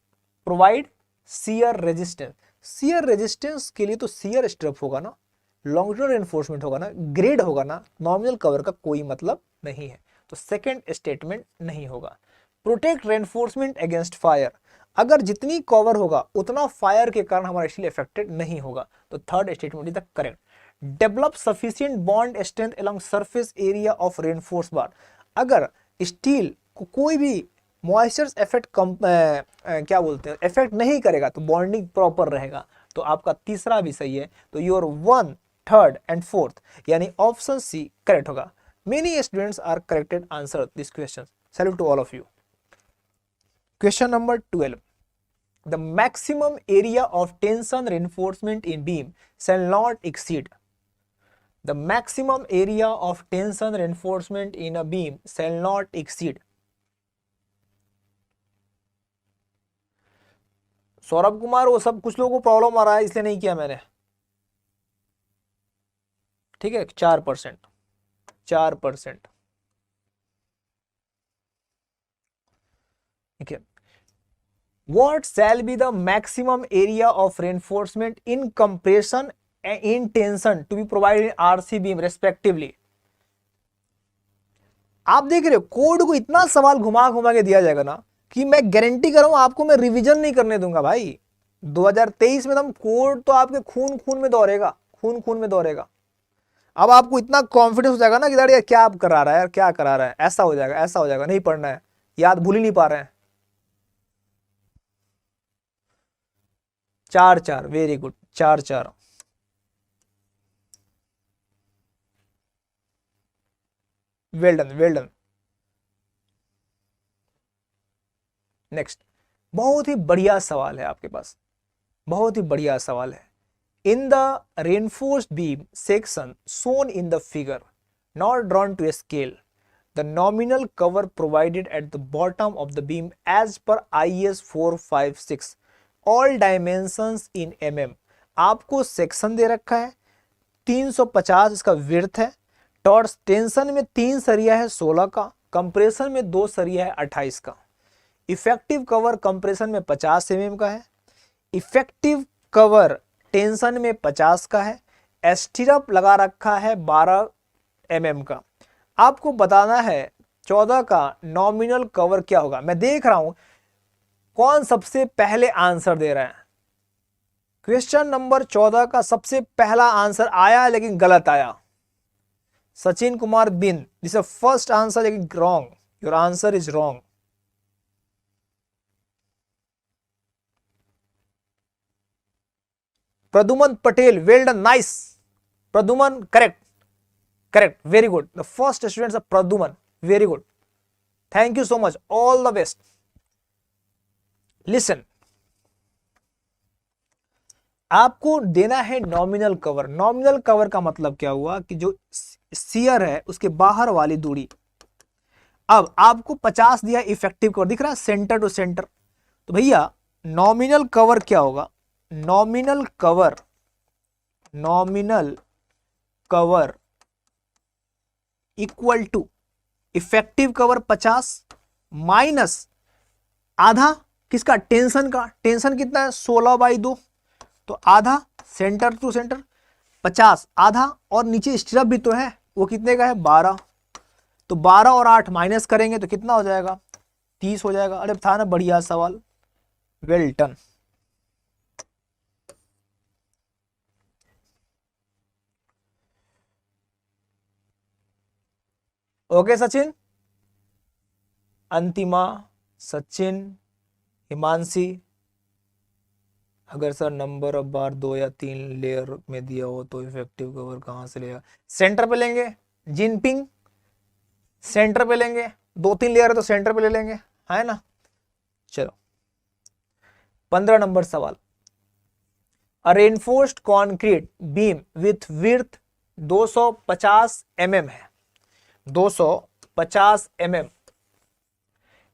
provide shear resistance, shear resistance के लिए तो शियर स्ट्रप होगा ना, लॉन्गिट्यूडनल रेनफोर्समेंट होगा ना, ग्रेड होगा ना, नॉमिनल कवर का कोई मतलब नहीं है, तो सेकंड स्टेटमेंट नहीं होगा। प्रोटेक्ट रेनफोर्समेंट अगेंस्ट फायर, अगर जितनी कवर होगा उतना फायर के कारण हमारा स्टील अफेक्टेड नहीं होगा, तो third statement is the correct. Develop sufficient bond strength along surface area of reinforce bar, अगर स्टील को कोई भी मॉइस्चर इफेक्ट क्या बोलते हैं इफेक्ट नहीं करेगा तो बॉन्डिंग प्रॉपर रहेगा, तो आपका तीसरा भी सही है, तो योर 1, 3rd एंड 4th यानी ऑप्शन सी करेक्ट होगा। Many students are corrected answer this question, salute to all of you. Question number 12, the maximum area of tension reinforcement in beam shall not exceed, the maximum area of tension reinforcement in a beam shall not exceed Saurabh Kumar, वो सब कुछ लोगों को problem आ रहा है इसलिए नहीं किया मैंने, ठीक है। 4%, 4%, ठीक है। What shall be the maximum area of reinforcement in compression and in tension to be provided in RC beam respectively? आप देख रहे हो कोड को इतना सवाल घुमा घुमा के दिया जाएगा ना कि मैं गारंटी कर रहा हूं आपको, मैं रिवीजन नहीं करने दूंगा भाई। 2023 में तो कोड तो आपके खून खून में दौड़ेगा, खून खून में दौड़ेगा। अब आपको इतना कॉन्फिडेंस हो जाएगा ना कि यार क्या आप करा रहा है, यार क्या करा रहा है, ऐसा हो जाएगा, ऐसा हो जाएगा, नहीं पढ़ना है, याद भूल ही नहीं पा रहे हैं। 4-4, very good, 4-4। Well done, well done. Next, बहुत ही बढ़िया सवाल है आपके पास, बहुत ही बढ़िया सवाल है। In the reinforced beam section shown in the figure, not drawn to a scale, the nominal cover provided at the bottom of the beam as per IS 456, all dimensions in mm। आपको section दे रखा है 350 इसका width है, torques tension में 3 सरिया है 16 का, compression में 2 सरिया है 28 का, इफेक्टिव कवर कंप्रेशन में 50 mm का है, इफेक्टिव कवर टेंशन में 50 का है, एस्टिरप लगा रखा है 12 mm का। आपको बताना है 14 का नॉमिनल कवर क्या होगा। मैं देख रहा हूं कौन सबसे पहले आंसर दे रहा है। क्वेश्चन नंबर 14 का सबसे पहला आंसर आया लेकिन गलत आया। सचिन कुमार बिन, दिस इज फर्स्ट आंसर लेकिन wrong, your answer is wrong. Praduman Patel, well done, nice. Praduman, correct, correct, very good. The first student of Praduman, very good, thank you so much, all the best. Listen, आपको देना है nominal cover. Nominal cover का मतलब क्या हुआ कि जो शियर है उसके बाहर वाली दूरी। अब आपको 50 दिया इफेक्टिव कवर, दिख रहा है सेंटर टू सेंटर, तो भैया नॉमिनल कवर क्या होगा, nominal cover, nominal cover equal to effective cover 50 minus आधा किसका, टेंशन का। टेंशन कितना है 16/2, तो आधा सेंटर टू सेंटर 50, आधा और नीचे स्टिरअप भी तो है, वो कितने का है 12, तो 12 और 8 माइनस करेंगे तो कितना हो जाएगा 30 हो जाएगा। अरे था ना बढ़िया सवाल, वेल डन। ओके सचिन, अंतिमा, सचिन, हिमांशी, अगर सर नंबर ऑफ बार 2 या 3 लेयर में दिया हो तो इफेक्टिव कवर कहां से लेगा, सेंटर पे लेंगे, जिनपिंग सेंटर पे लेंगे, 2-3 लेयर है तो सेंटर पे ले लेंगे, है ना। चलो 15 नंबर सवाल, a reinforced concrete beam with width 250 mm है, 250 mm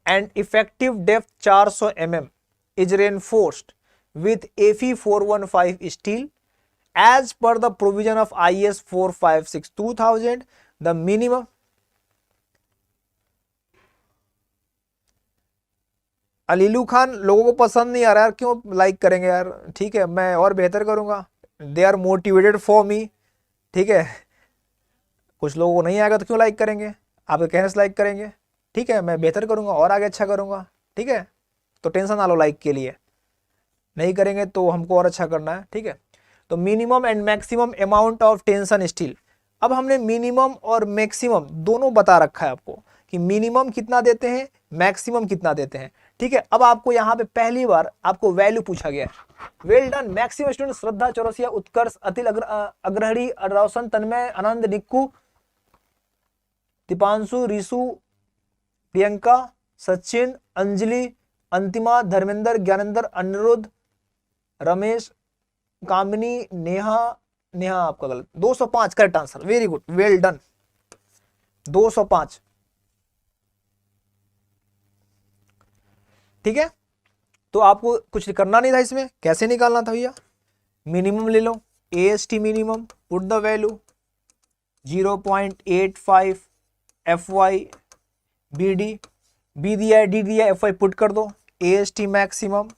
and effective depth 400 mm is reinforced with Fe 415 steel as per the provision of IS 456 2000। the minimum, अलीलू Khan, लोगों को पसंद नहीं आ रहा यार, क्यों लाइक करेंगे यार, ठीक है मैं और बेहतर करूंगा, they are motivated for me, ठीक है। कुछ लोगों को नहीं आएगा तो क्यों लाइक करेंगे, आपके कहने से लाइक करेंगे, ठीक है मैं बेहतर करूंगा और आगे अच्छा करूंगा, ठीक है। तो टेंशन ना लो लाइक के लिए, नहीं करेंगे तो हमको और अच्छा करना है, ठीक है। तो minimum and maximum amount of tension steel, अब हमने मिनिमम और मैक्सिमम दोनों बता रखा है आपको कि मिनिमम कितना देते हैं, मैक्सिमम कितना देते हैं, ठीक है। अब आपको यहाँ पे पहली बार आपको वैल्यू पूछा गया है। वेल डन मैक्सिमम स्टूडेंट, श्रद्धा चौरसिया, उत्कर्ष, अतिल अग्रहरी, रोशन, तन्मय, आनंद, निक्कू, दीपांशु, रिशु, प्रियंका, सचिन, अंजलि, अंतिमा, धर्मेंद्र, ज्ञानेंद्र, अनिरुद्ध, रमेश, कामिनी, नेहा, नेहा आपका गलत, 205 correct answer, very good, well done, 205, ठीक है। तो आपको कुछ करना नहीं था इसमें, कैसे निकालना था भैया, मिनिमम ले लो, AST minimum, put the value 0.85 FY BD, B दिया है, D दिया है, FY पुट कर दो, AST maximum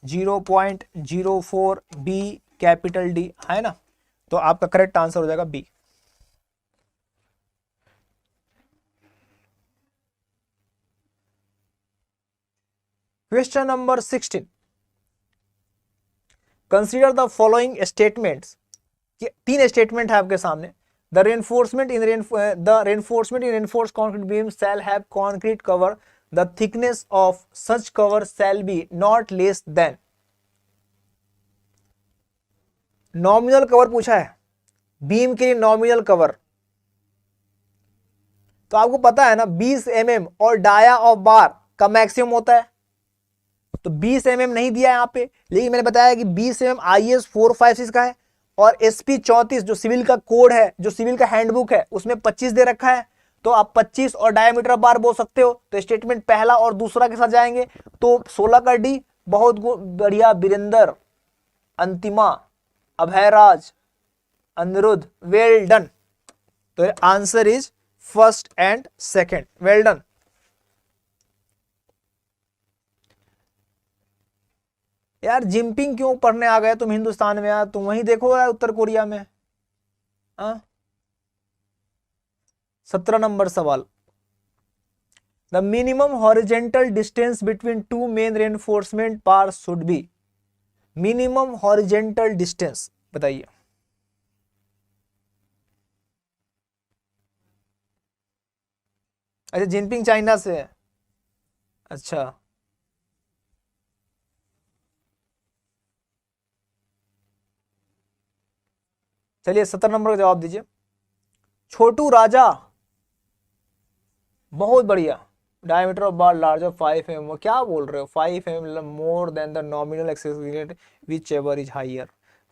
0.04 B capital D है ना, तो आपका करेक्ट आंसर हो जाएगा B। Question number 16, consider the following statements, 3 statement है आपके सामने। The reinforcement in reinforce concrete beam shall have concrete cover, the thickness of such cover shall be not less than. Nominal cover पूछा है, beam के लिए nominal cover, तो आपको पता है ना 20 mm और डाया ऑफ बार का मैक्सिमम होता है, तो 20 mm नहीं दिया है यहाँ पे, लेकिन मैंने बताया कि 20 mm IS 456 का है और SP 34 जो सिविल का कोड है, जो सिविल का हैंडबुक है, उसमें 25 दे रखा है, तो आप 25 और डायमीटर बार बोल सकते हो। तो स्टेटमेंट पहला और दूसरा के साथ जाएंगे, तो 16 का D, बहुत बढ़िया, बीरेंद्र, अंतिमा, अभयराज, अनिरुद्ध, वेल डन। तो answer is first and second, well done. यार जिम्पिंग क्यों पढ़ने आ गए तुम हिंदुस्तान में, यार तुम वहीं देखो यार उत्तर कोरिया में। 17 नंबर सवाल, the minimum horizontal distance between two main reinforcement bar should be. Minimum horizontal distance बताइए। अच्छा जिनपिंग चाइना से है, अच्छा चलिए 17 नंबर का जवाब दीजिए। छोटू राजा, बहुत बढ़िया, diameter of bar larger 5 mm, क्या बोल रहे हो, 5 mm more than the nominal aggregate whichever is higher,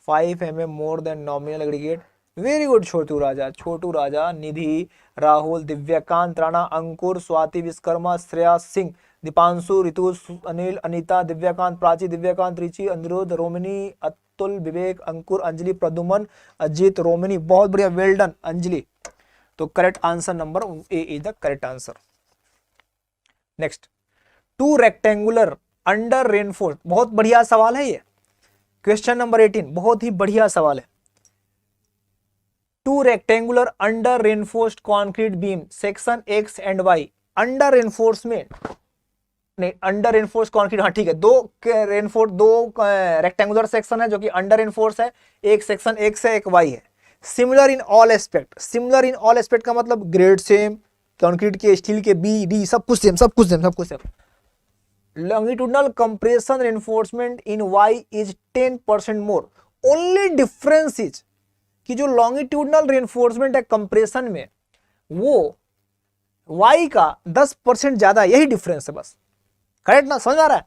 5 mm more than nominal aggregate, very good Chhotu Raja. Chhotu Raja, Nidhi, Rahul, Divyakant Rana, Ankur, Swati Vishwakarma, Shreya Singh, Deepanshu, Ritu, Anil, Anita, Divyakant, Prachi, Divyakant, Richi, Aniruddh, Romini, Atul, Vivek, Ankur, Anjali, Praduman, Ajit, Romini, बहुत बढ़िया, वेल डन अंजलि। तो correct answer number A is the correct answer. Next, to rectangular under reinforce, बहुत बढ़िया सवाल है ये, question number 18, बहुत ही बढ़िया सवाल है। Two rectangular under reinforced concrete beam section X and Y, under reinforcement नहीं, अंडर रेनफोर्स कॉन्क्रीट, हाँ ठीक है, दो रेक्टेंगुलर सेक्शन है जो कि अंडर रेनफोर्स है, एक सेक्शन एक्स है, एक वाई है। Similar in all aspect, similar in all aspect का मतलब ग्रेड सेम, कंक्रीट के, स्टील के, बी डी सब कुछ सेम, सब कुछ सेम, सब कुछ same. Longitudinal compression reinforcement in Y is 10% more, only difference is कि जो लॉन्गिट्यूडनल रेनफोर्समेंट है कंप्रेशन में, वो वाई का 10% ज्यादा, यही डिफरेंस है बस, करेक्ट ना, समझ आ रहा है?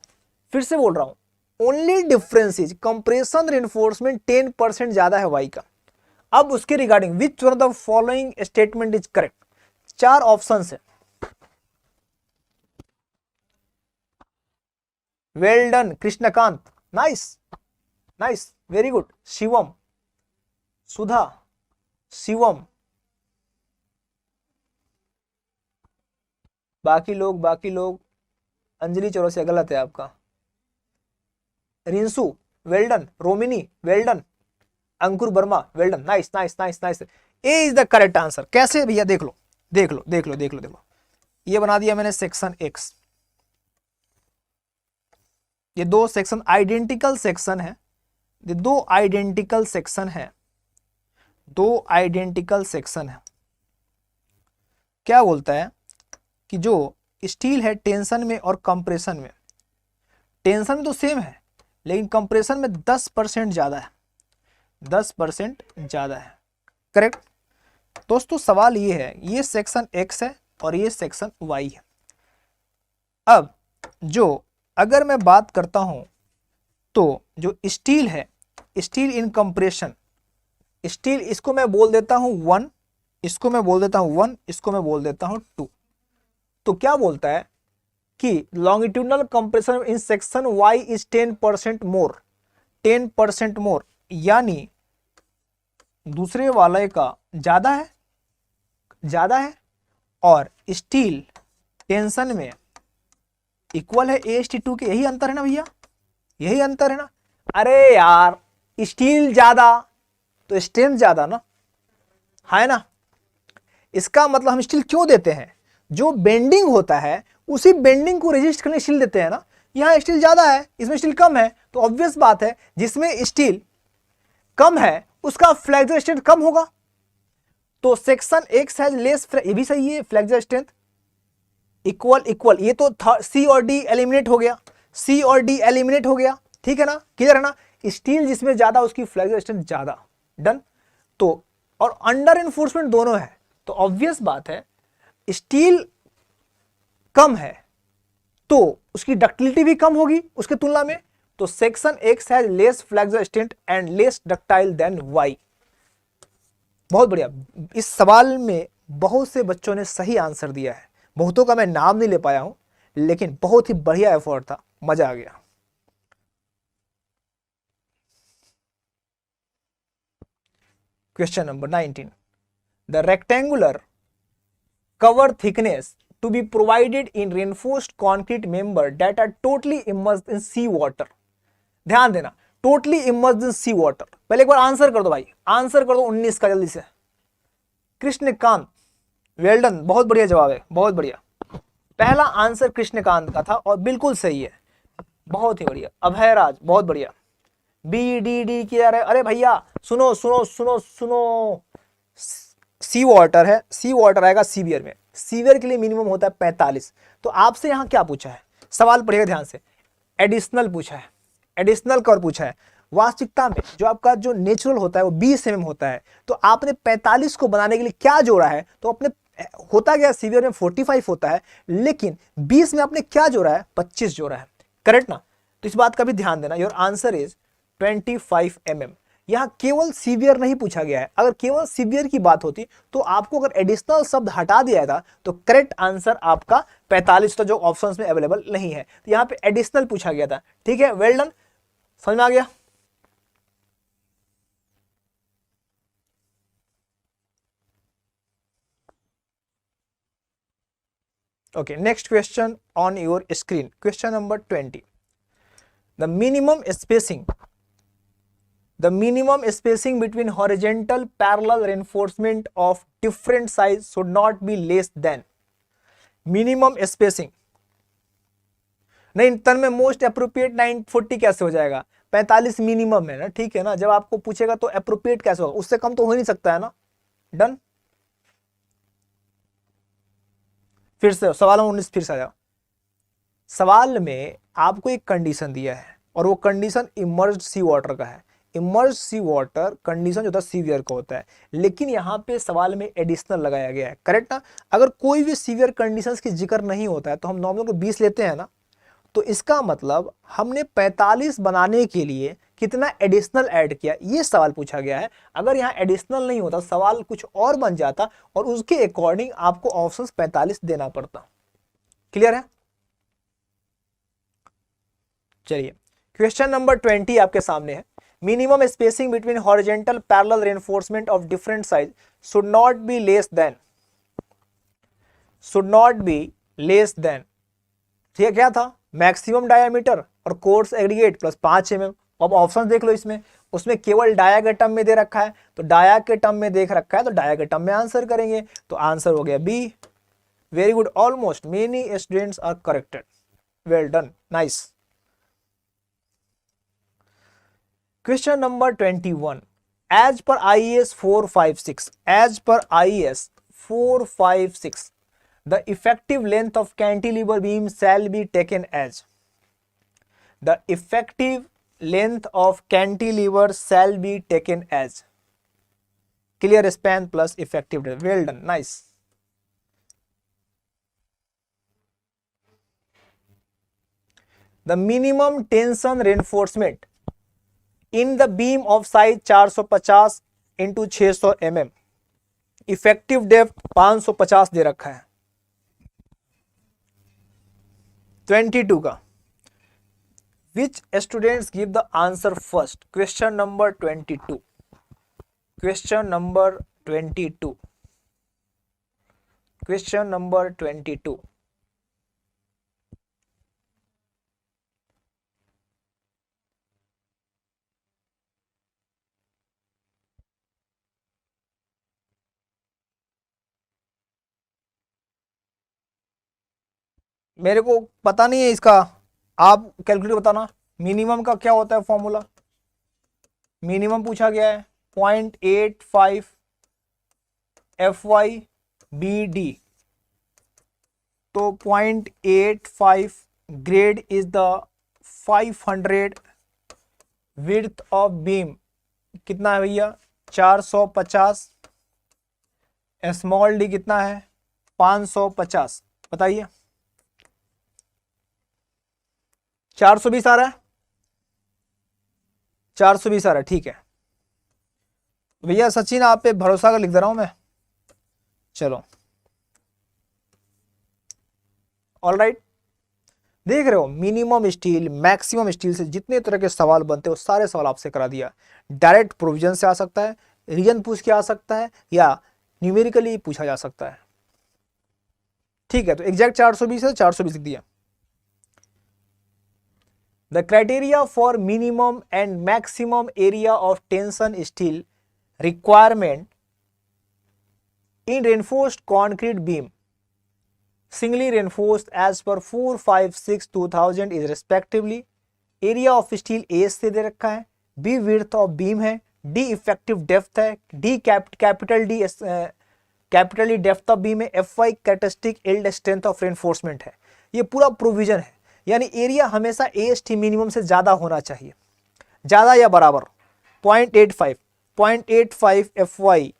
फिर से बोल रहा हूं, only difference is compression reinforcement 10% ज्यादा है वाई का। अब उसके regarding which one of the following statement is correct, 4 options है। Well done Krishnakant, nice nice, very good. Shivam, Sudha, Shivam, बाकी लोग, अंजलि चौरसिया गलत है आपका, Rinsu well done, Romini well done, Ankur Verma well done, nice nice nice nice, A is the correct answer. कैसे भैया, देख लो देख लो देख लो देख लो देखो, ये बना दिया मैंने सेक्शन एक्स, ये 2 सेक्शन आइडेंटिकल सेक्शन है, ये 2 आइडेंटिकल सेक्शन है, 2 आइडेंटिकल सेक्शन है। क्या बोलता है कि जो स्टील है टेंशन में और कंप्रेशन में, टेंशन में तो सेम है लेकिन कंप्रेशन में 10% ज्यादा है, 10% ज्यादा है, करेक्ट। दोस्तों सवाल ये है, ये सेक्शन एक्स है और ये सेक्शन वाई है। अब जो अगर मैं बात करता हूं तो जो स्टील है, स्टील इन कंप्रेशन, स्टील इसको मैं बोल देता हूं 1, इसको मैं बोल देता हूं 1, इसको मैं बोल देता हूं 2। तो क्या बोलता है कि longitudinal compression in section Y is 10% more, 10% more, यानी दूसरे वाले का ज्यादा है, ज्यादा है, और स्टील टेंशन में इक्वल है AST2 के। यही अंतर है ना भैया, यही अंतर है ना। अरे यार स्टील ज्यादा तो स्ट्रेंथ ज्यादा ना, है ना। इसका मतलब हम स्टील क्यों देते हैं, जो बेंडिंग होता है उसी बेंडिंग को रेजिस्ट करने स्टील देते हैं ना। यहाँ स्टील ज्यादा है, इसमें स्टील कम है, तो ऑब्वियस बात है जिसमें स्टील कम है उसका फ्लेक्सर स्ट्रेंथ कम होगा। तो सेक्शन एक्स हैज लेस, ये भी सही है, फ्लेक्सर स्ट्रेंथ इक्वल इक्वल, ये तो सी और डी एलिमिनेट हो गया, सी और डी एलिमिनेट हो गया, ठीक है ना, क्लियर है ना। स्टील जिसमें ज्यादा उसकी फ्लेक्सर स्ट्रेंथ ज्यादा, डन। तो और अंडर एनफोर्समेंट दोनों है, तो ऑब्वियस बात है स्टील कम है तो उसकी डक्टिलिटी भी कम होगी उसके तुलना में। तो section X has less flexure strength and less ductile than Y. बहुत बढ़िया, इस सवाल में बहुत से बच्चों ने सही आंसर दिया है, बहुतों का मैं नाम नहीं ले पाया हूं, लेकिन बहुत ही बढ़िया एफर्ट था, मजा आ गया। Question number 19, the rectangular cover thickness to be provided in reinforced concrete member that are totally immersed in sea water। ध्यान देना, totally immersed in sea water। पहले एक बार आंसर कर दो भाई, आंसर कर दो 19 का जल्दी से। कृष्णकांत, वेल डन, बहुत बढ़िया जवाब है, बहुत बढ़िया। पहला आंसर कृष्णकांत का था और बिल्कुल सही है, बहुत ही बढ़िया। अभय राज, बहुत बढ़िया। बी डी डी किया रहे, अरे भैया सुनो सुनो सुनो सुनो, सी वाटर है, सी वाटर आएगा सीवियर में, सीवियर के लिए मिनिमम होता है 45। तो आपसे यहां क्या पूछा है, सवाल पढ़िएगा ध्यान से, एडिशनल पूछा है, एडिशनल कर पूछा है। वास्तविकता में जो आपका जो नेचुरल होता है वो 20 mm होता है, तो आपने 45 को बनाने के लिए क्या जोड़ा है, तो अपने होता गया सीवियर में 45 होता है, लेकिन 20 में आपने क्या जोड़ा है, 25 जोड़ा है, करेक्ट ना। तो इस बात का भी ध्यान देना, योर आंसर इज 25 mm। यहां केवल सीवियर नहीं पूछा गया है, अगर केवल सीवियर की बात होती तो आपको अगर एडिशनल शब्द हटा दिया था तो करेक्ट आंसर आपका 45 था, जो ऑप्शंस में अवेलेबल नहीं है। तो यहां पे एडिशनल पूछा गया था, ठीक है, वेल डन, समझ में आ गया। Okay, next question on your screen, question number 20, the minimum spacing, the minimum spacing between horizontal parallel reinforcement of different size should not be less than, minimum spacing नहीं, तन में मोस्ट अप्रोप्रिएट 940 कैसे हो जाएगा, 45 minimum है ना, ठीक है ना। जब आपको पूछेगा तो अप्रोप्रिएट कैसे होगा, उससे कम तो हो ही नहीं सकता है ना, डन। फिर से सवाल 19 फिर से आ जाओ। सवाल में आपको एक कंडीशन दिया है और वो कंडीशन इमर्ज्ड सी वाटर का है। इमर्ज सी वाटर कंडीशन जो होता है सीवियर का होता है, लेकिन यहाँ पे सवाल में एडिशनल लगाया गया है, करेक्ट ना। अगर कोई भी सीवियर कंडीशंस की जिक्र नहीं होता है तो हम नॉर्मल को 20 लेते हैं ना, तो इसका मतलब हमने 45 बनाने के लिए कितना एडिशनल ऐड किया, ये सवाल पूछा गया है। अगर यहाँ एडिशनल नहीं होता, सवाल कुछ और बन जाता और उसके अकॉर्डिंग आपको ऑप्शन 45 देना पड़ता। क्लियर है, चलिए क्वेश्चन नंबर 20 आपके सामने है। Minimum spacing between horizontal parallel reinforcement of different size should not be less than, should not be less than, ठीक है, क्या था, मैक्सिमम डायामीटर और कोर्स एग्रीगेट प्लस 5 mm। अब ऑप्शन देख लो, इसमें उसमें केवल डाया के टर्म में दे रखा है, तो डाया के टर्म में देख रखा है तो डाया के टर्म में आंसर करेंगे, तो आंसर हो गया B. Very good, almost many students are corrected, well done, nice. Question number 21, as per IAS 456, as per IAS 456, the effective length of cantilever beam shall be taken as, the effective length of cantilever shall be taken as, clear span plus effective depth, well done, nice। The minimum tension reinforcement in the beam of size 450 into 600 mm, effective depth 550 दे रखा है। 22 का, which students give the answer first, question number 22, question number 22, question number 22। मेरे को पता नहीं है इसका, आप कैलकुलेट बताना। मिनिमम का क्या होता है फॉर्मूला, मिनिमम पूछा गया है 0.85 FY/BD, तो 0.85 grade is the 500 width of beam, कितना है भैया 450, स्मॉल डी कितना है 550, बताइए 420 आ रहा है, 420 आ रहा है, ठीक है भैया। सचिन आप पे भरोसा कर लिख दे रहा हूं मैं, चलो ऑल राइट। देख रहे हो मिनिमम स्टील मैक्सिमम स्टील से जितने तरह के सवाल बनते हैं वो सारे सवाल आपसे करा दिया। डायरेक्ट प्रोविजन से आ सकता है, रीजन पूछ के आ सकता है, या न्यूमेरिकली पूछा जा सकता है, ठीक है। तो एग्जैक्ट 420 है, 420 लिख दिया। The criteria for minimum and maximum area of tension steel requirement in reinforced concrete beam, singly reinforced as per 4, 5, 6, 2000 is respectively area of steel A से दे रखा है, B width of beam है, D effective depth है, D capital D depth of beam है, FY characteristic yield strength of reinforcement है। ये पूरा provision है, यानी एरिया हमेशा AST मिनिमम से ज्यादा होना चाहिए, ज्यादा या बराबर 0.85 FY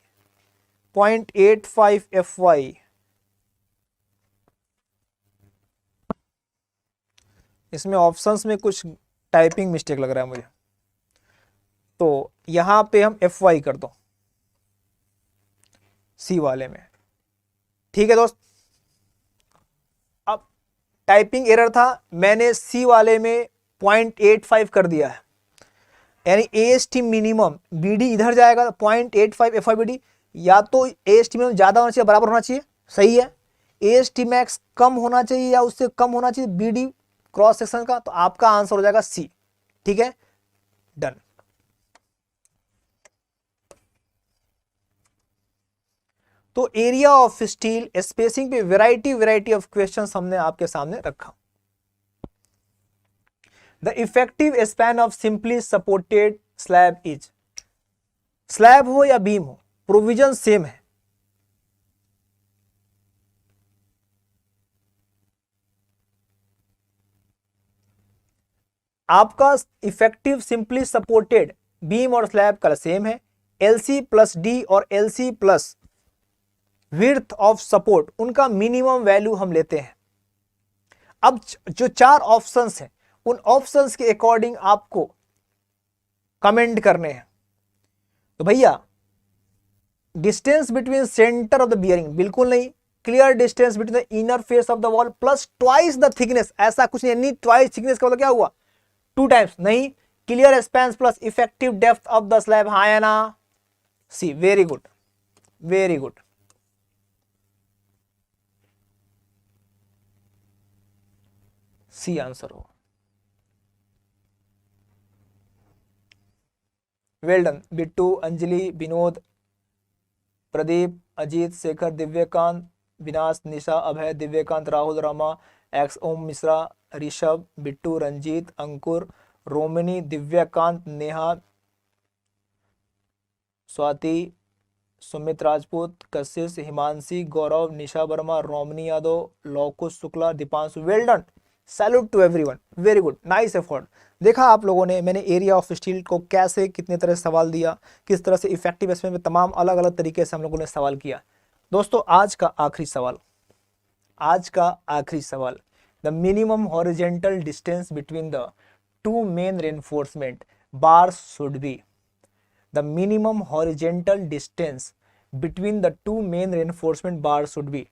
0.85 FY। इसमें ऑप्शंस में कुछ टाइपिंग मिस्टेक लग रहा है मुझे, तो यहां पे हम FY कर दो सी वाले में, ठीक है दोस्त। अब टाइपिंग एरर था, मैंने सी वाले में 0.85 कर दिया है, यानी AST मिनिमम BD इधर जाएगा 0.85 FYBD, या तो AST मिनिमम ज्यादा होना चाहिए बराबर होना चाहिए, सही है। AST मैक्स कम होना चाहिए या उससे कम होना चाहिए BD क्रॉस सेक्शन का, तो आपका आंसर हो जाएगा सी, ठीक है डन। तो एरिया ऑफ स्टील स्पेसिंग पे वैरायटी ऑफ क्वेश्चंस हमने आपके सामने रखा। The effective span of simply supported slab is, slab हो या बीम हो प्रोविजन सेम है, आपका इफेक्टिव सिंपली सपोर्टेड बीम और स्लैब का सेम है, LC प्लस डी और LC plus width of support उनका मिनिमम वैल्यू हम लेते हैं। अब जो 4 ऑप्शंस हैं उन ऑप्शंस के अकॉर्डिंग आपको कमेंट करने हैं। तो भैया distance between centre of the bearing बिल्कुल नहीं, clear distance between the inner face of the wall plus twice the thickness, ऐसा कुछ नहीं, ट्वाइस थिकनेस का मतलब क्या हुआ 2 टाइम्स नहीं, clear span plus effective depth of the slab, हाँ या ना, C, very good very good. C answer हो, well done Bittu, Anjali, Vinod, Pradeep, Ajit, Shekhar, Divyakant, Vinash, Nisha, Abhay, Divyakant, Rahul, Rama, X, Om Mishra, Rishabh, Bittu, Ranjeet, Ankur, Romini, Divyakant, Neha, Swati, Sumit Rajput, Kashish, Himanshi, Gaurav, Nisha Verma, Romani Yadav, Lavkush Shukla, Deepanshu, well done, salute to everyone, very good, nice effort. देखा आप लोगों ने मैंने एरिया ऑफ स्टील को कैसे कितने तरह से सवाल दिया, किस तरह से इफेक्टिव स्पेन में तमाम अलग अलग तरीके से हम लोगों ने सवाल किया। दोस्तों आज का आखिरी सवाल, आज का आखिरी सवाल, the minimum horizontal distance between the 2 main reinforcement bars should be, the minimum horizontal distance between the 2 main reinforcement bars should be,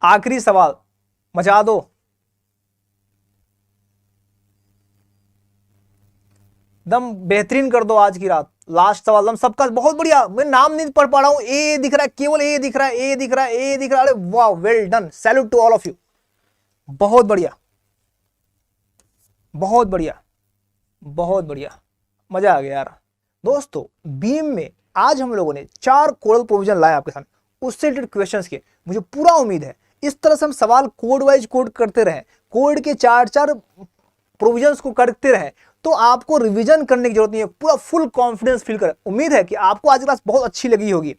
आखिरी सवाल, मचा दो। दम बेहतरीन कर दो आज की रात। लास्ट सवाल दम सबका बहुत बढ़िया। मैं नाम नहीं पढ़ पा रहा हूं, ए दिख रहा है, केवल ए दिख रहा है, ए दिख रहा है, ए दिख रहा है। अरे वाह, well done, salute to all of you. बहुत बढ़िया, बहुत बढ़िया, बहुत बढ़िया, मजा आ गया यार। दोस्तों बीम में आज हम लोगों ने 4 कोडल प्रोविजन लाए आपके सामने, उससे रिलेटेड क्वेश्चंस के। मुझे पूरा उम्मीद है इस तरह से हम सवाल कोड वाइज कोड करते रहे, कोड के 4 प्रोविजंस को करते रहे, तो आपको रिवीजन करने की जरूरत नहीं है, पूरा फुल कॉन्फिडेंस फील करें। उम्मीद है कि आपको आज की क्लास बहुत अच्छी लगी होगी,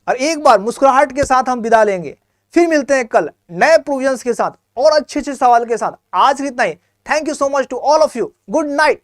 और एक बार मुस्कुराहट के साथ हम विदा लेंगे। फिर मिलते हैं कल नए प्रोविजंस के साथ और अच्छे अच्छे सवाल के साथ। आज इतना ही। Thank you so much to all of you. Good night.